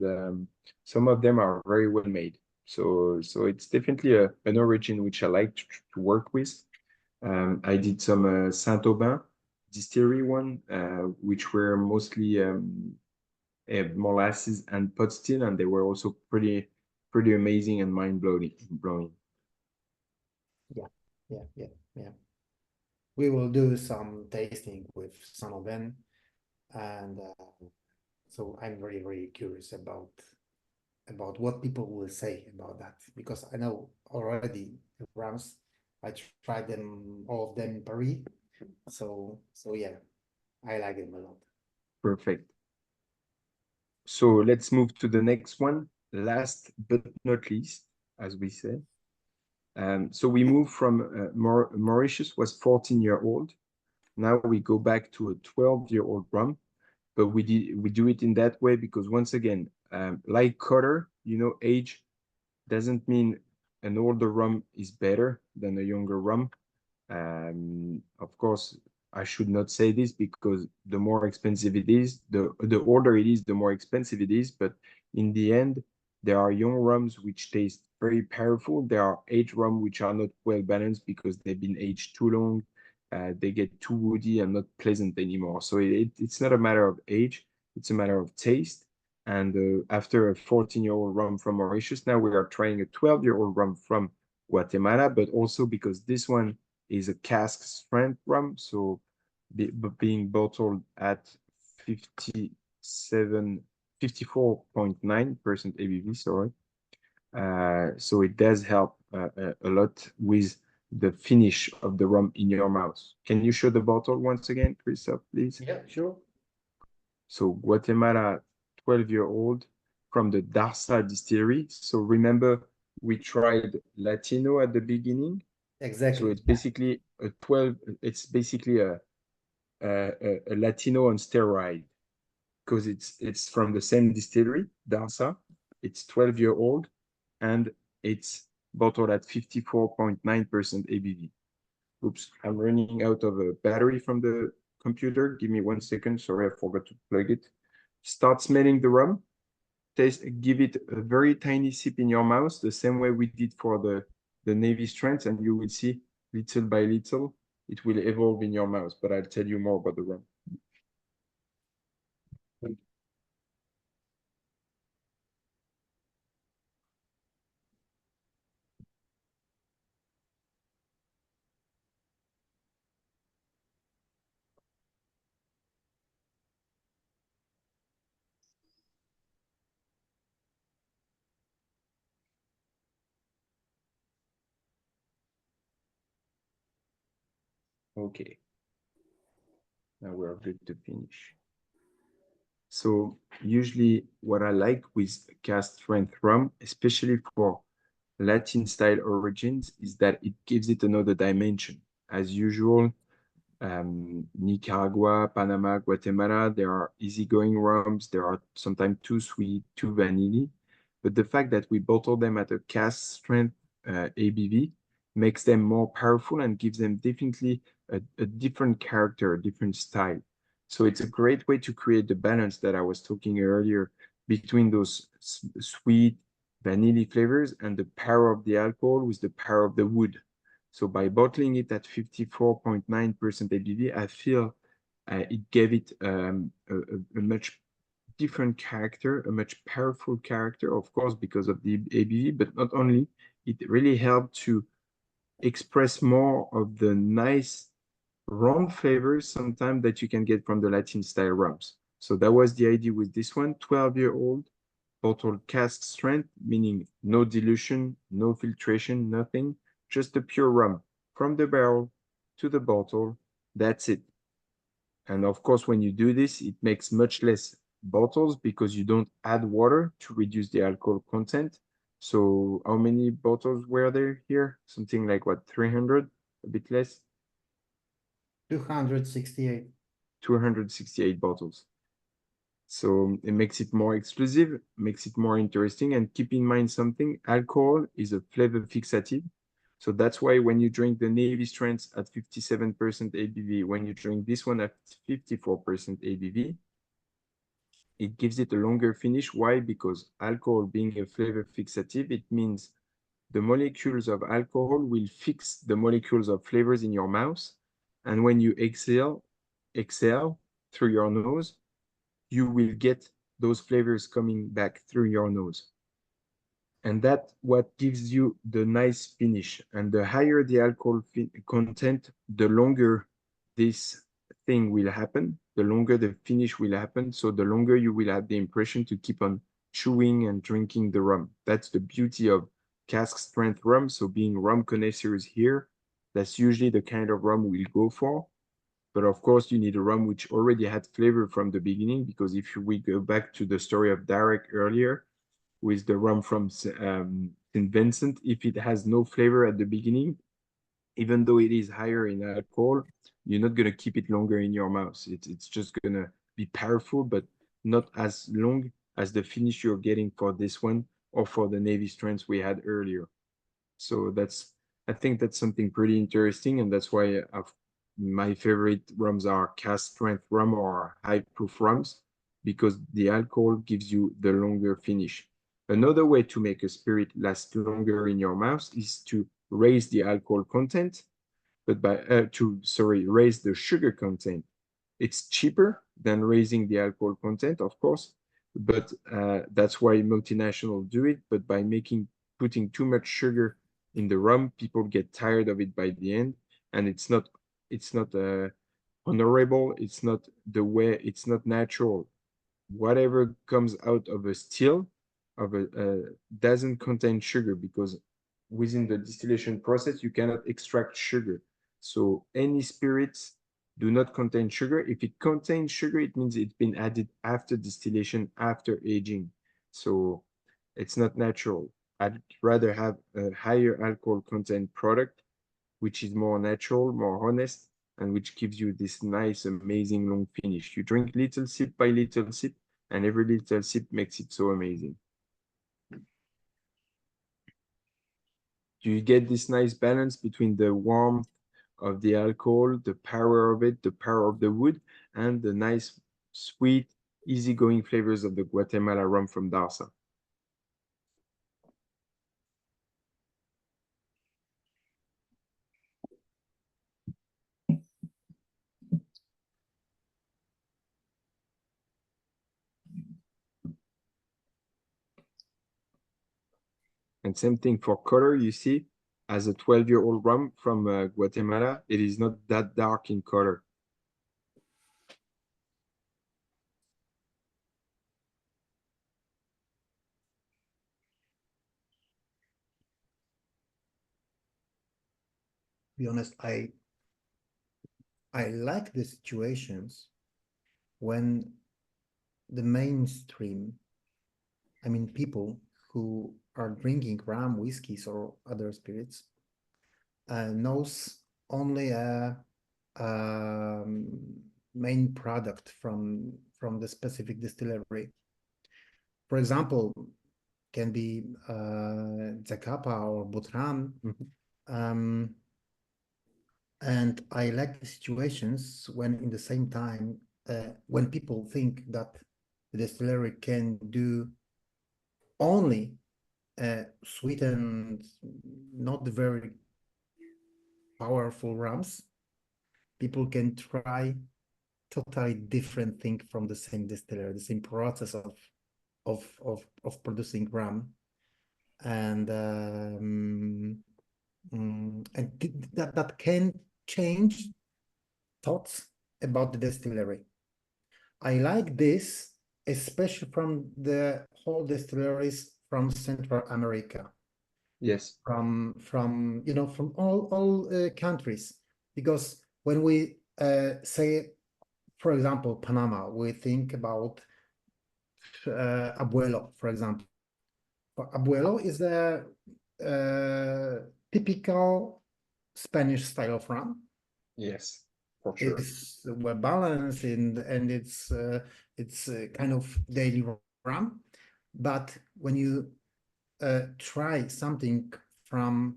some of them are very well made. So it's definitely an origin which I like to work with. I did some Saint-Aubin distillery one, which were mostly molasses and pot still, and they were also pretty amazing and mind-blowing. Yeah. We will do some tasting with some of them, and so I'm very, very curious about what people will say about that, because I know already the Rams. I tried them, all of them in Paris, so yeah, I like them a lot. Perfect. So let's move to the next one. Last but not least, as we say. So we move from Mauritius was 14-year-old. Now we go back to a 12-year-old rum, but we do it in that way because once again, like color, age doesn't mean an older rum is better than a younger rum. Of course, I should not say this because the more expensive it is, the older it is, the more expensive it is. But in the end, there are young rums which taste very powerful. There are aged rum which are not well balanced because they've been aged too long. They get too woody and not pleasant anymore. So it's not a matter of age, it's a matter of taste. And after a 14-year-old rum from Mauritius, now we are trying a 12-year-old rum from Guatemala, but also because this one is a cask strength rum, so being bottled at 54.9% ABV, sorry. So it does help a lot with the finish of the rum in your mouth. Can you show the bottle once again, Christoph, please? Yeah, sure. So Guatemala 12-year-old from the Darsa distillery. So remember, we tried Latino at the beginning. Exactly. So it's basically a Latino on steroid because it's from the same distillery, Darsa. It's 12-year-old and it's bottled at 54.9% ABV. Oops, I'm running out of a battery from the computer. Give me 1 second. Sorry, I forgot to plug it. Start smelling the rum. Give it a very tiny sip in your mouth, the same way we did for the Navy strength, and you will see little by little it will evolve in your mouth. But I'll tell you more about the rum. Okay. Now we're good to finish. So usually what I like with cask strength rum, especially for Latin style origins is that it gives it another dimension. As usual, Nicaragua, Panama, Guatemala, there are easygoing rums. There are sometimes too sweet, too vanilla. But the fact that we bottle them at a cask strength ABV makes them more powerful and gives them definitely a different character, a different style. So it's a great way to create the balance that I was talking earlier between those sweet vanilla flavors and the power of the alcohol with the power of the wood. So by bottling it at 54.9% ABV, I feel it gave it a much different character, a much powerful character, of course, because of the ABV, but not only, it really helped to express more of the nice rum flavors sometimes that you can get from the Latin style rums. So that was the idea with this one, 12-year-old, bottled cask strength, meaning no dilution, no filtration, nothing, just a pure rum from the barrel to the bottle. That's it. And of course, when you do this, it makes much less bottles because you don't add water to reduce the alcohol content. So how many bottles were there here? Something like what, 300, a bit less? 268. 268 bottles. So it makes it more exclusive, makes it more interesting. And keep in mind something, alcohol is a flavor fixative. So that's why when you drink the Navy strengths at 57% ABV, when you drink this one at 54% ABV, it gives it a longer finish. Why? Because alcohol being a flavor fixative, it means the molecules of alcohol will fix the molecules of flavors in your mouth. And when you exhale through your nose, you will get those flavors coming back through your nose. And that's what gives you the nice finish. And the higher the alcohol content, the longer this thing will happen, the longer the finish will happen. So the longer you will have the impression to keep on chewing and drinking the rum. That's the beauty of cask strength rum. So being rum connoisseurs here, that's usually the kind of rum we'll go for. But of course, you need a rum which already had flavor from the beginning, because if we go back to the story of Derek earlier, with the rum from St. Vincent, if it has no flavor at the beginning, even though it is higher in alcohol, you're not going to keep it longer in your mouth. It's just going to be powerful, but not as long as the finish you're getting for this one or for the Navy strengths we had earlier. So I think that's something pretty interesting, and that's why my favorite rums are cask strength rum or high proof rums, because the alcohol gives you the longer finish. Another way to make a spirit last longer in your mouth is to raise the alcohol content, but raise the sugar content. It's cheaper than raising the alcohol content, of course, but that's why multinationals do it. But by putting too much sugar in the rum, people get tired of it by the end, and it's not honorable. It's not the way. It's not natural. Whatever comes out of a still doesn't contain sugar, because within the distillation process you cannot extract sugar. So any spirits do not contain sugar. If it contains sugar, it means it's been added after distillation, after aging. So it's not natural. I'd rather have a higher alcohol content product, which is more natural, more honest, and which gives you this nice, amazing long finish. You drink little sip by little sip, and every little sip makes it so amazing. You get this nice balance between the warmth of the alcohol, the power of it, the power of the wood, and the nice, sweet, easygoing flavors of the Guatemala rum from Darsa. And same thing for color, you see, as a 12-year-old rum from Guatemala, it is not that dark in color. To be honest, I like the situations when the mainstream, I mean people, who are drinking rum, whiskeys, or other spirits knows only a main product from the specific distillery. For example, can be Zacapa or Butran. And I like the situations when in the same time, when people think that the distillery can do only sweet and not very powerful rums, people can try totally different thing from the same distiller, the same process of producing rum, and that can change thoughts about the distillery. I like this, especially from the whole distilleries from Central America. Yes. From from all countries, because when we say, for example, Panama, we think about Abuelo, for example. Abuelo is the typical Spanish style of rum. Yes, for sure. It's well balanced and it's kind of daily rum. But when you try something from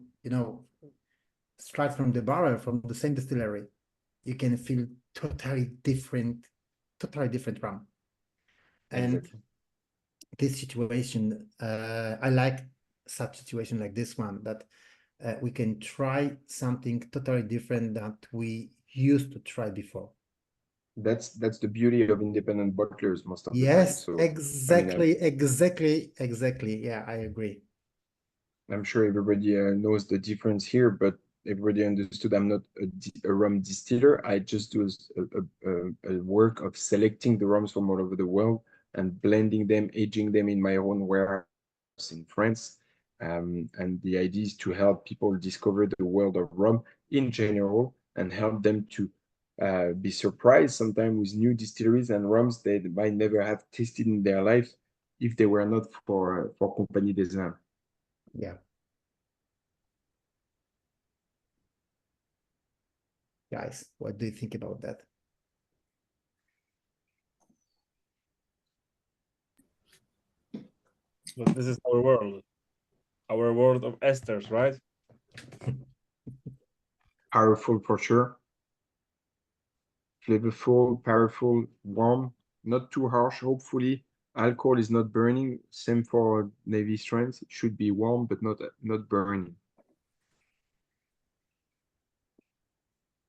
straight from the barrel, from the same distillery, you can feel totally different rum. And Exactly. this situation, I like such situation like this one, that we can try something totally different that we used to try before. That's the beauty of independent bottlers most of the time. Yes, So exactly. Yeah, I agree. I'm sure everybody knows the difference here, but everybody understood I'm not a rum distiller. I just do a work of selecting the rums from all over the world and blending them, aging them in my own warehouse in France. And the idea is to help people discover the world of rum in general and help them to be surprised sometimes with new distilleries and rums they might never have tasted in their life if they were not for Compagnie des Indes. Yeah. Guys, what do you think about that? But this is our world of esters, right? Powerful for sure. Flavorful, powerful, warm, not too harsh, hopefully. Alcohol is not burning. Same for Navy strength. It should be warm, but not burning.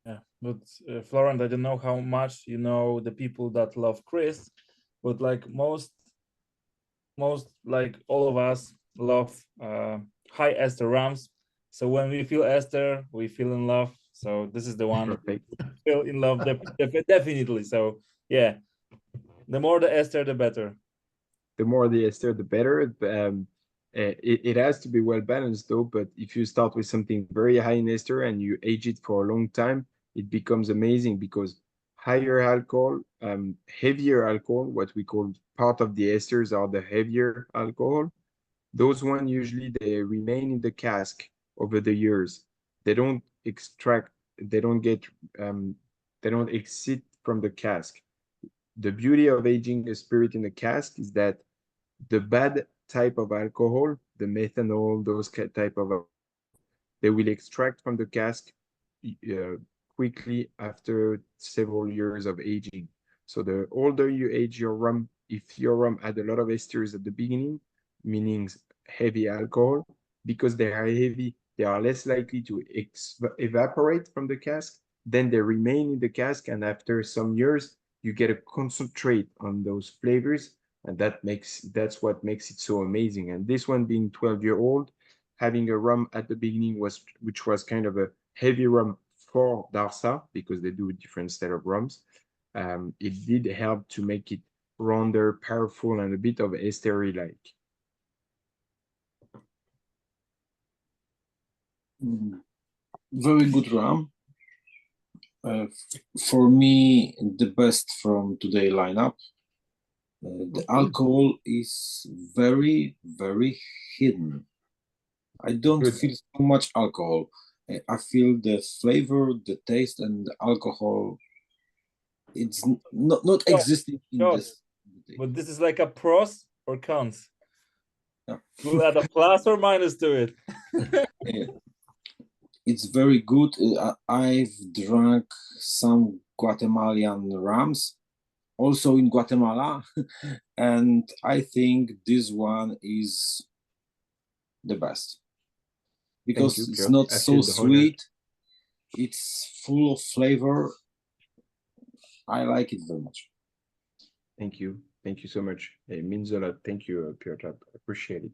Yeah, but Florent, I don't know how much you know the people that love Chris, but like most like all of us love high ester rums. So when we feel ester, we feel in love. So this is the one. Perfect. Feel in love definitely. So yeah, the more the ester, the better. The more the ester, the better. It has to be well balanced though, but if you start with something very high in ester and you age it for a long time, it becomes amazing because higher alcohol, heavier alcohol, what we call part of the esters are the heavier alcohol. Those ones usually they remain in the cask over the years. They don't extract, they don't get, they don't exit from the cask. The beauty of aging a spirit in a cask is that the bad type of alcohol, the methanol, those type of, they will extract from the cask quickly after several years of aging. So the older you age your rum, if your rum had a lot of esters at the beginning, meaning heavy alcohol, because they are heavy, they are less likely to evaporate from the cask. Then they remain in the cask, and after some years, you get a concentrate on those flavors, and that's what makes it so amazing. And this one being 12-year-old, having a rum at the beginning which was kind of a heavy rum for Darsa because they do a different style of rums. It did help to make it rounder, powerful, and a bit of estery-like. Very good rum. For me, the best from today lineup. The alcohol is very, very hidden. I don't Good. feel so much alcohol. I feel the flavor, the taste, and the alcohol. It's not Yeah, existing in yeah. this. But this is like a pros or cons. Yeah. We'll add a plus or minus to it. Yeah. It's very good. I've drank some Guatemalan rums, also in Guatemala, and I think this one is the best because Thank you, it's Piotr. not I so feel the honor. sweet. It's full of flavor. I like it very much. Thank you. Thank you so much. It means a lot. Thank you, Piotr. I appreciate it.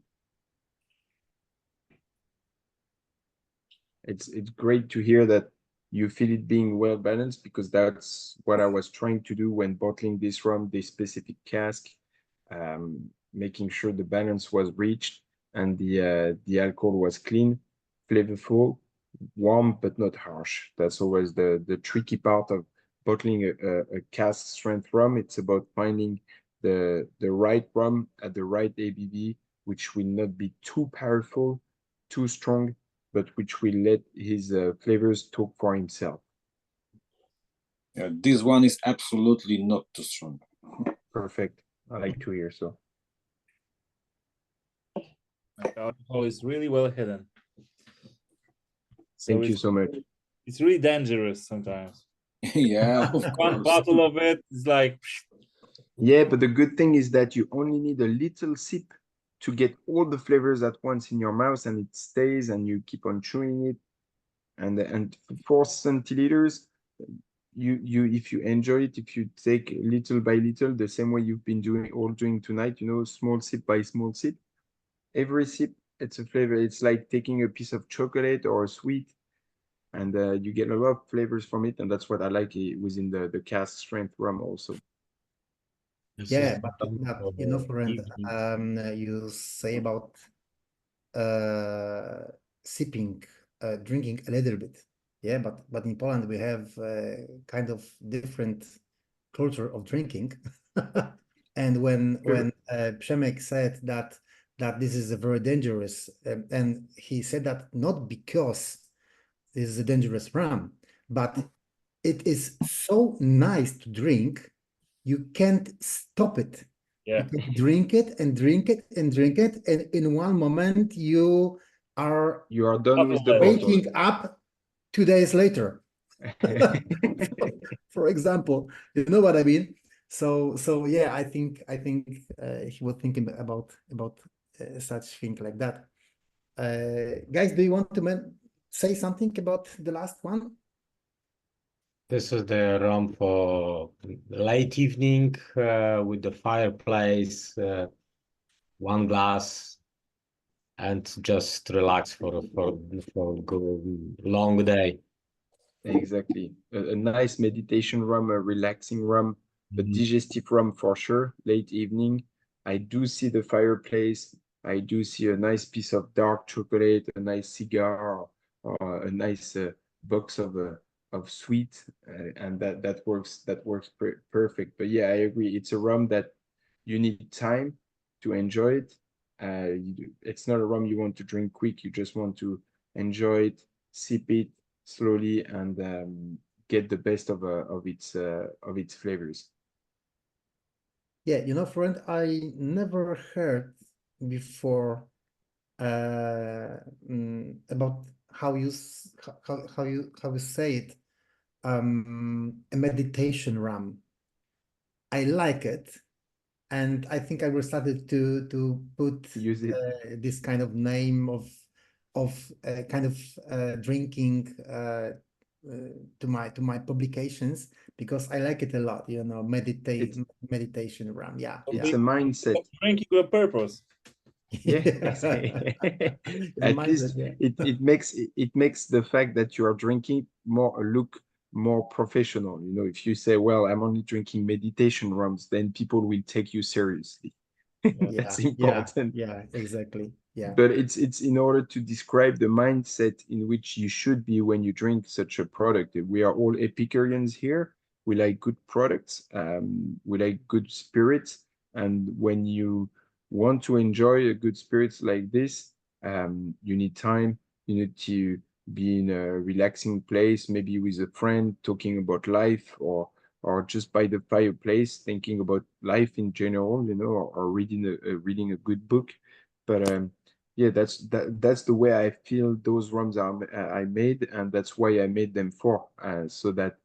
It's great to hear that you feel it being well balanced, because that's what I was trying to do when bottling this rum, this specific cask, making sure the balance was reached and the alcohol was clean, flavorful, warm but not harsh. That's always the tricky part of bottling a cask strength rum. It's about finding the right rum at the right ABV, which will not be too powerful, too strong, but which will let his flavors talk for himself. Yeah, this one is absolutely not too strong. Perfect. I like to hear so. The alcohol is really well hidden. So Thank you so much. It's really dangerous sometimes. Yeah, of One course. bottle of it is like. Yeah, but the good thing is that you only need a little sip to get all the flavors at once in your mouth, and it stays, and you keep on chewing it. And 4 centiliters, you if you enjoy it, if you take little by little, the same way you've been doing tonight, you know, small sip by small sip. Every sip, it's a flavor. It's like taking a piece of chocolate or a sweet, and you get a lot of flavors from it, and that's what I like within the cask strength rum also. Yeah, but you know, Florent, you say about sipping, drinking a little bit. Yeah, but in Poland we have kind of different culture of drinking. And when Przemek said that this is a very dangerous, and he said that not because this is a dangerous rum, but it is so nice to drink, you can't stop it. Yeah. You can drink it and drink it and drink it, and in one moment you are done with the waking up 2 days later. For example, you know what I mean? So yeah, I think he was thinking about such thing like that. Guys, do you want to say something about the last one? This is the rum for late evening with the fireplace, one glass, and just relax for a long day. Exactly. A nice meditation rum, a relaxing rum, a digestive rum for sure. Late evening, I do see the fireplace. I do see a nice piece of dark chocolate, a nice cigar, or a nice box of sweet, and that works perfect. But yeah, I agree. It's a rum that you need time to enjoy it. It's not a rum you want to drink quick. You just want to enjoy it, sip it slowly, and get the best of its flavors. Yeah, you know, friend, I never heard before about how you say it, a meditation rum. I like it, and I think I will start to put Use it. this kind of name of kind of drinking to my publications, because I like it a lot. You know, meditation rum. Yeah, It's a mindset. Drinking with purpose. Yeah. It's a At mindset, least yeah. it makes the fact that you are drinking look more professional. You know, if you say, well, I'm only drinking meditation rums, then people will take you seriously. That's important. Yeah, exactly. Yeah. But it's in order to describe the mindset in which you should be when you drink such a product. We are all Epicureans here. We like good products. We like good spirits. And when you want to enjoy a good spirits like this, you need time. You need to be in a relaxing place, maybe with a friend talking about life, or just by the fireplace thinking about life in general, you know, or reading a good book. But yeah, that's the way I feel those rums are I made, and that's why I made them for, so that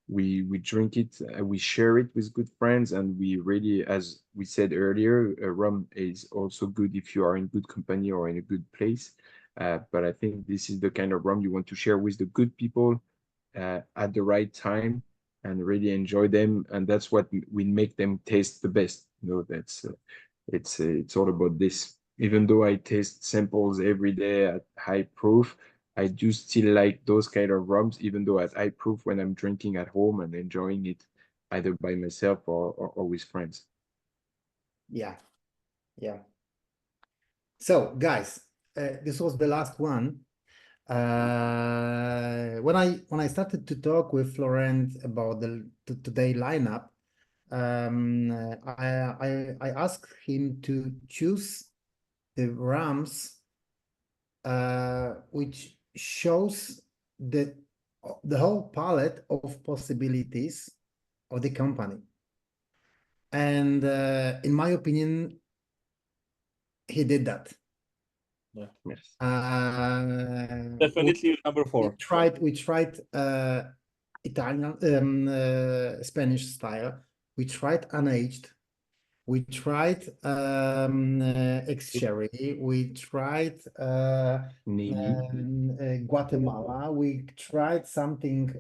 we drink it, we share it with good friends, and we really, as we said earlier, rum is also good if you are in good company or in a good place. But I think this is the kind of rum you want to share with the good people at the right time and really enjoy them, and that's what will make them taste the best. You know, that's it's all about this. Even though I taste samples every day at high proof, I do still like those kind of rums, even though at high proof when I'm drinking at home and enjoying it either by myself or with friends. Yeah, yeah. So, guys, this was the last one. When I started to talk with Florent about the today lineup, I asked him to choose the rams which shows the whole palette of possibilities of the company. And in my opinion, he did that. Yeah. Yes. Definitely number 4. We tried Italian, Spanish style. We tried unaged. We tried ex-sherry. We tried Navy, Guatemala. We tried something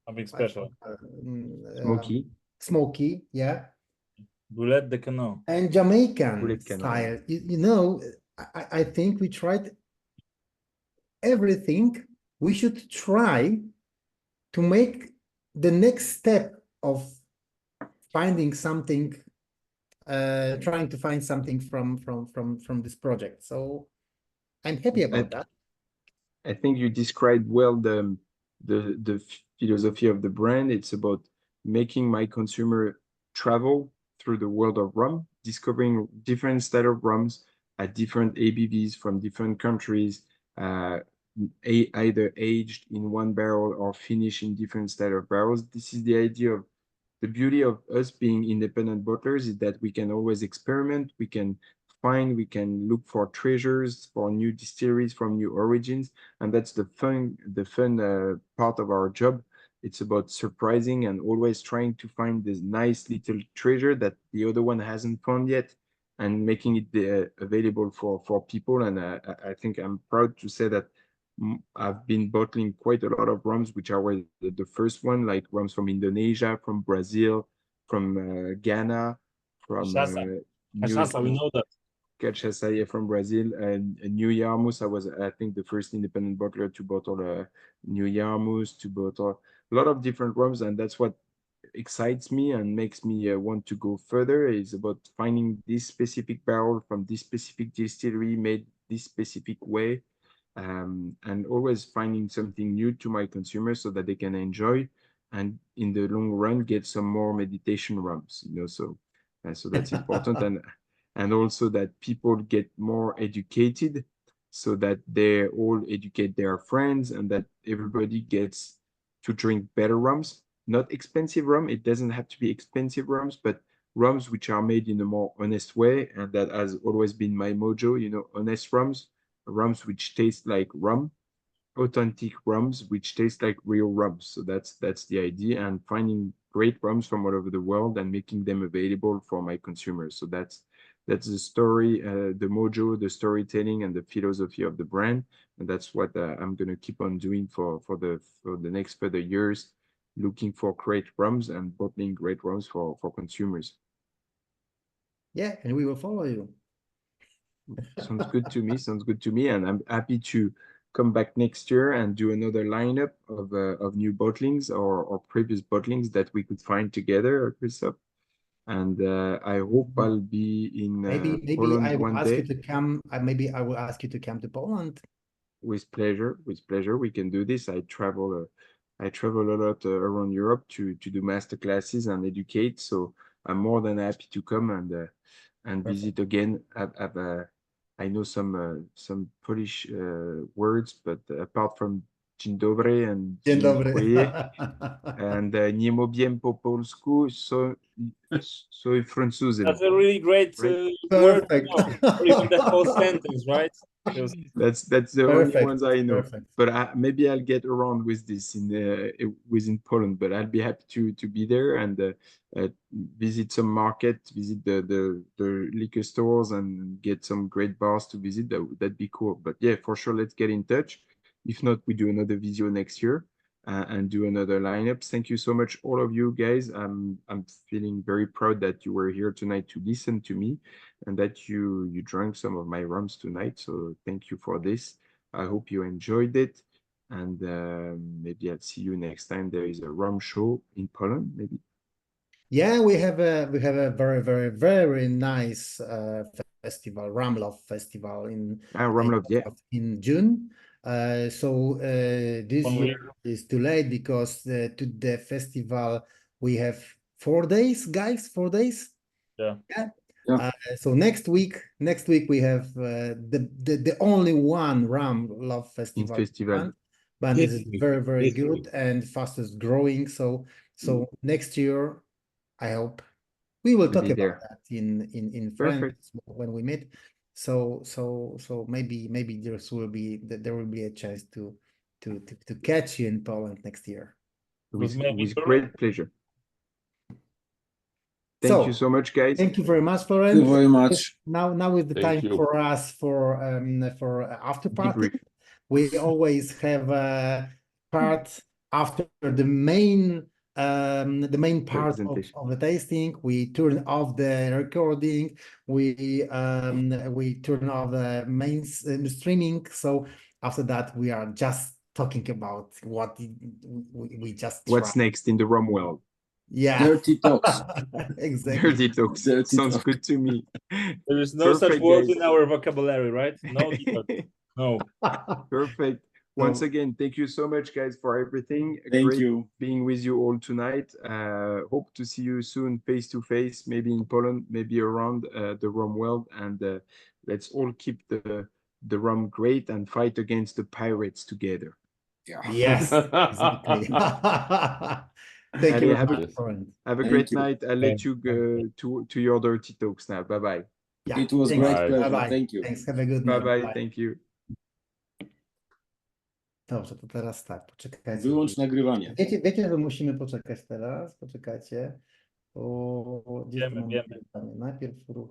Something special. smoky, smoky, yeah, Boulette de Canot. and Jamaican Bullet Cannon. style. You know, I think we tried everything we should try to make the next step of finding something, trying to find something from this project. So I'm happy about that. I think you described well the philosophy of the brand. It's about making my consumer travel through the world of rum, discovering different style of rums at different ABVs from different countries, either aged in one barrel or finished in different style of barrels. This is the idea of the beauty of us being independent bottlers, is that we can always experiment, we can look for treasures, for new distilleries from new origins, and that's the fun part of our job. It's about surprising and always trying to find this nice little treasure that the other one hasn't found yet, and making it available for people. And I think I'm proud to say that I've been bottling quite a lot of rums, which are the first one, like rums from Indonesia, from Brazil, from Ghana, from Cachaça. New Cachaça, we know that. Cachaça from Brazil, and New Yarmouth. I was, I think, the first independent bottler to bottle New Yarmouth, to bottle a lot of different rums, and that's what excites me and makes me want to go further. Is about finding this specific barrel from this specific distillery made this specific way, and always finding something new to my consumers so that they can enjoy, and in the long run get some more meditation rums, you know. So that's important, and also that people get more educated, so that they all educate their friends, and that everybody gets to drink better rums. Not expensive rum, it doesn't have to be expensive rums, but rums which are made in a more honest way, and that has always been my mojo, you know, honest rums which taste like rum, authentic rums which taste like real rums. So that's the idea, and finding great rums from all over the world and making them available for my consumers. So that's the story, the mojo, the storytelling, and the philosophy of the brand, and that's what I'm gonna keep on doing for the next further years, looking for great rums and bottling great rums for consumers. Yeah, and we will follow you. Sounds good to me. Sounds good to me, and I'm happy to come back next year and do another lineup of new bottlings or previous bottlings that we could find together, Christophe. And I hope I'll be in Maybe Poland I will one ask day. you to come. Maybe I will ask you to come to Poland. With pleasure, with pleasure. We can do this. I travel I travel a lot around Europe to do master classes and educate. So I'm more than happy to come and visit again. I know some Polish words, but apart from Dzień dobry and Dzień dobry. dziękuję and nie mówię po polsku, soy francusem. That's a really great word to Perfect. know, or even the whole sentence, right? Because That's the only Perfect. ones I know. Perfect. But maybe I'll get around with this within Poland. But I'll be happy to be there and visit some market, visit the liquor stores, and get some great bars to visit. That'd be cool. But yeah, for sure, let's get in touch. If not, we do another video next year and do another lineup. Thank you so much, all of you guys. I'm feeling very proud that you were here tonight to listen to me and that you drank some of my rums tonight. So thank you for this. I hope you enjoyed it. And maybe I'll see you next time. There is a rum show in Poland, maybe. Yeah, we have a very, very, very nice festival, Ramlov Festival Rumlov, yeah. in June. So this 1 year week. is too late because to the festival we have 4 days, guys, 4 days. Yeah. Yeah. So next week we have the only one Ramlov Festival. Festival. Band This is week, very, very this good week. and fastest growing. So next year, I hope we will To talk be about there. that in Perfect. France when we meet. So maybe there will be a chance to catch you in Poland next year. With maybe With Europe. great pleasure. Thank you so much, guys. Thank you very much, Florent. Thank you very much. Now is the Thank time you. for us for after party. Debrief. We always have a part after the main part Presentation. of the tasting. We turn off the recording. We turn off the main streaming. So after that, we are just talking about what we just What's tried. next in the rum world? Yeah, Dirty talks. exactly. Dirty talks. Dirty Sounds talk. good to me. There is no such Perfect, word guys. in our vocabulary, right? No, no. Perfect. Once again, thank you so much, guys, for everything. Thank Great you. being with you all tonight. Hope to see you soon, face to face, maybe in Poland, maybe around the rum world. And let's all keep the rum great and fight against the pirates together. Yeah. Yes, exactly. Thank you Allez, very much, Florent. have a Thank great you. night. I'll let you go to your dirty talks now. Bye-bye. Yeah, It was thanks. great Bye. pleasure. Bye-bye. Thank you. Thanks. Have a good night. Bye-bye. Bye. Thank you. Dobrze, to teraz tak, poczekajcie. Wyłącz nagrywanie. Wiecie, że musimy poczekać teraz? Poczekajcie. Gdzie tu mamy Wiemy. nagrywanie?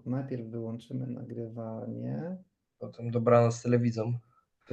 Najpierw wyłączymy nagrywanie. Potem dobranoc z telewizją.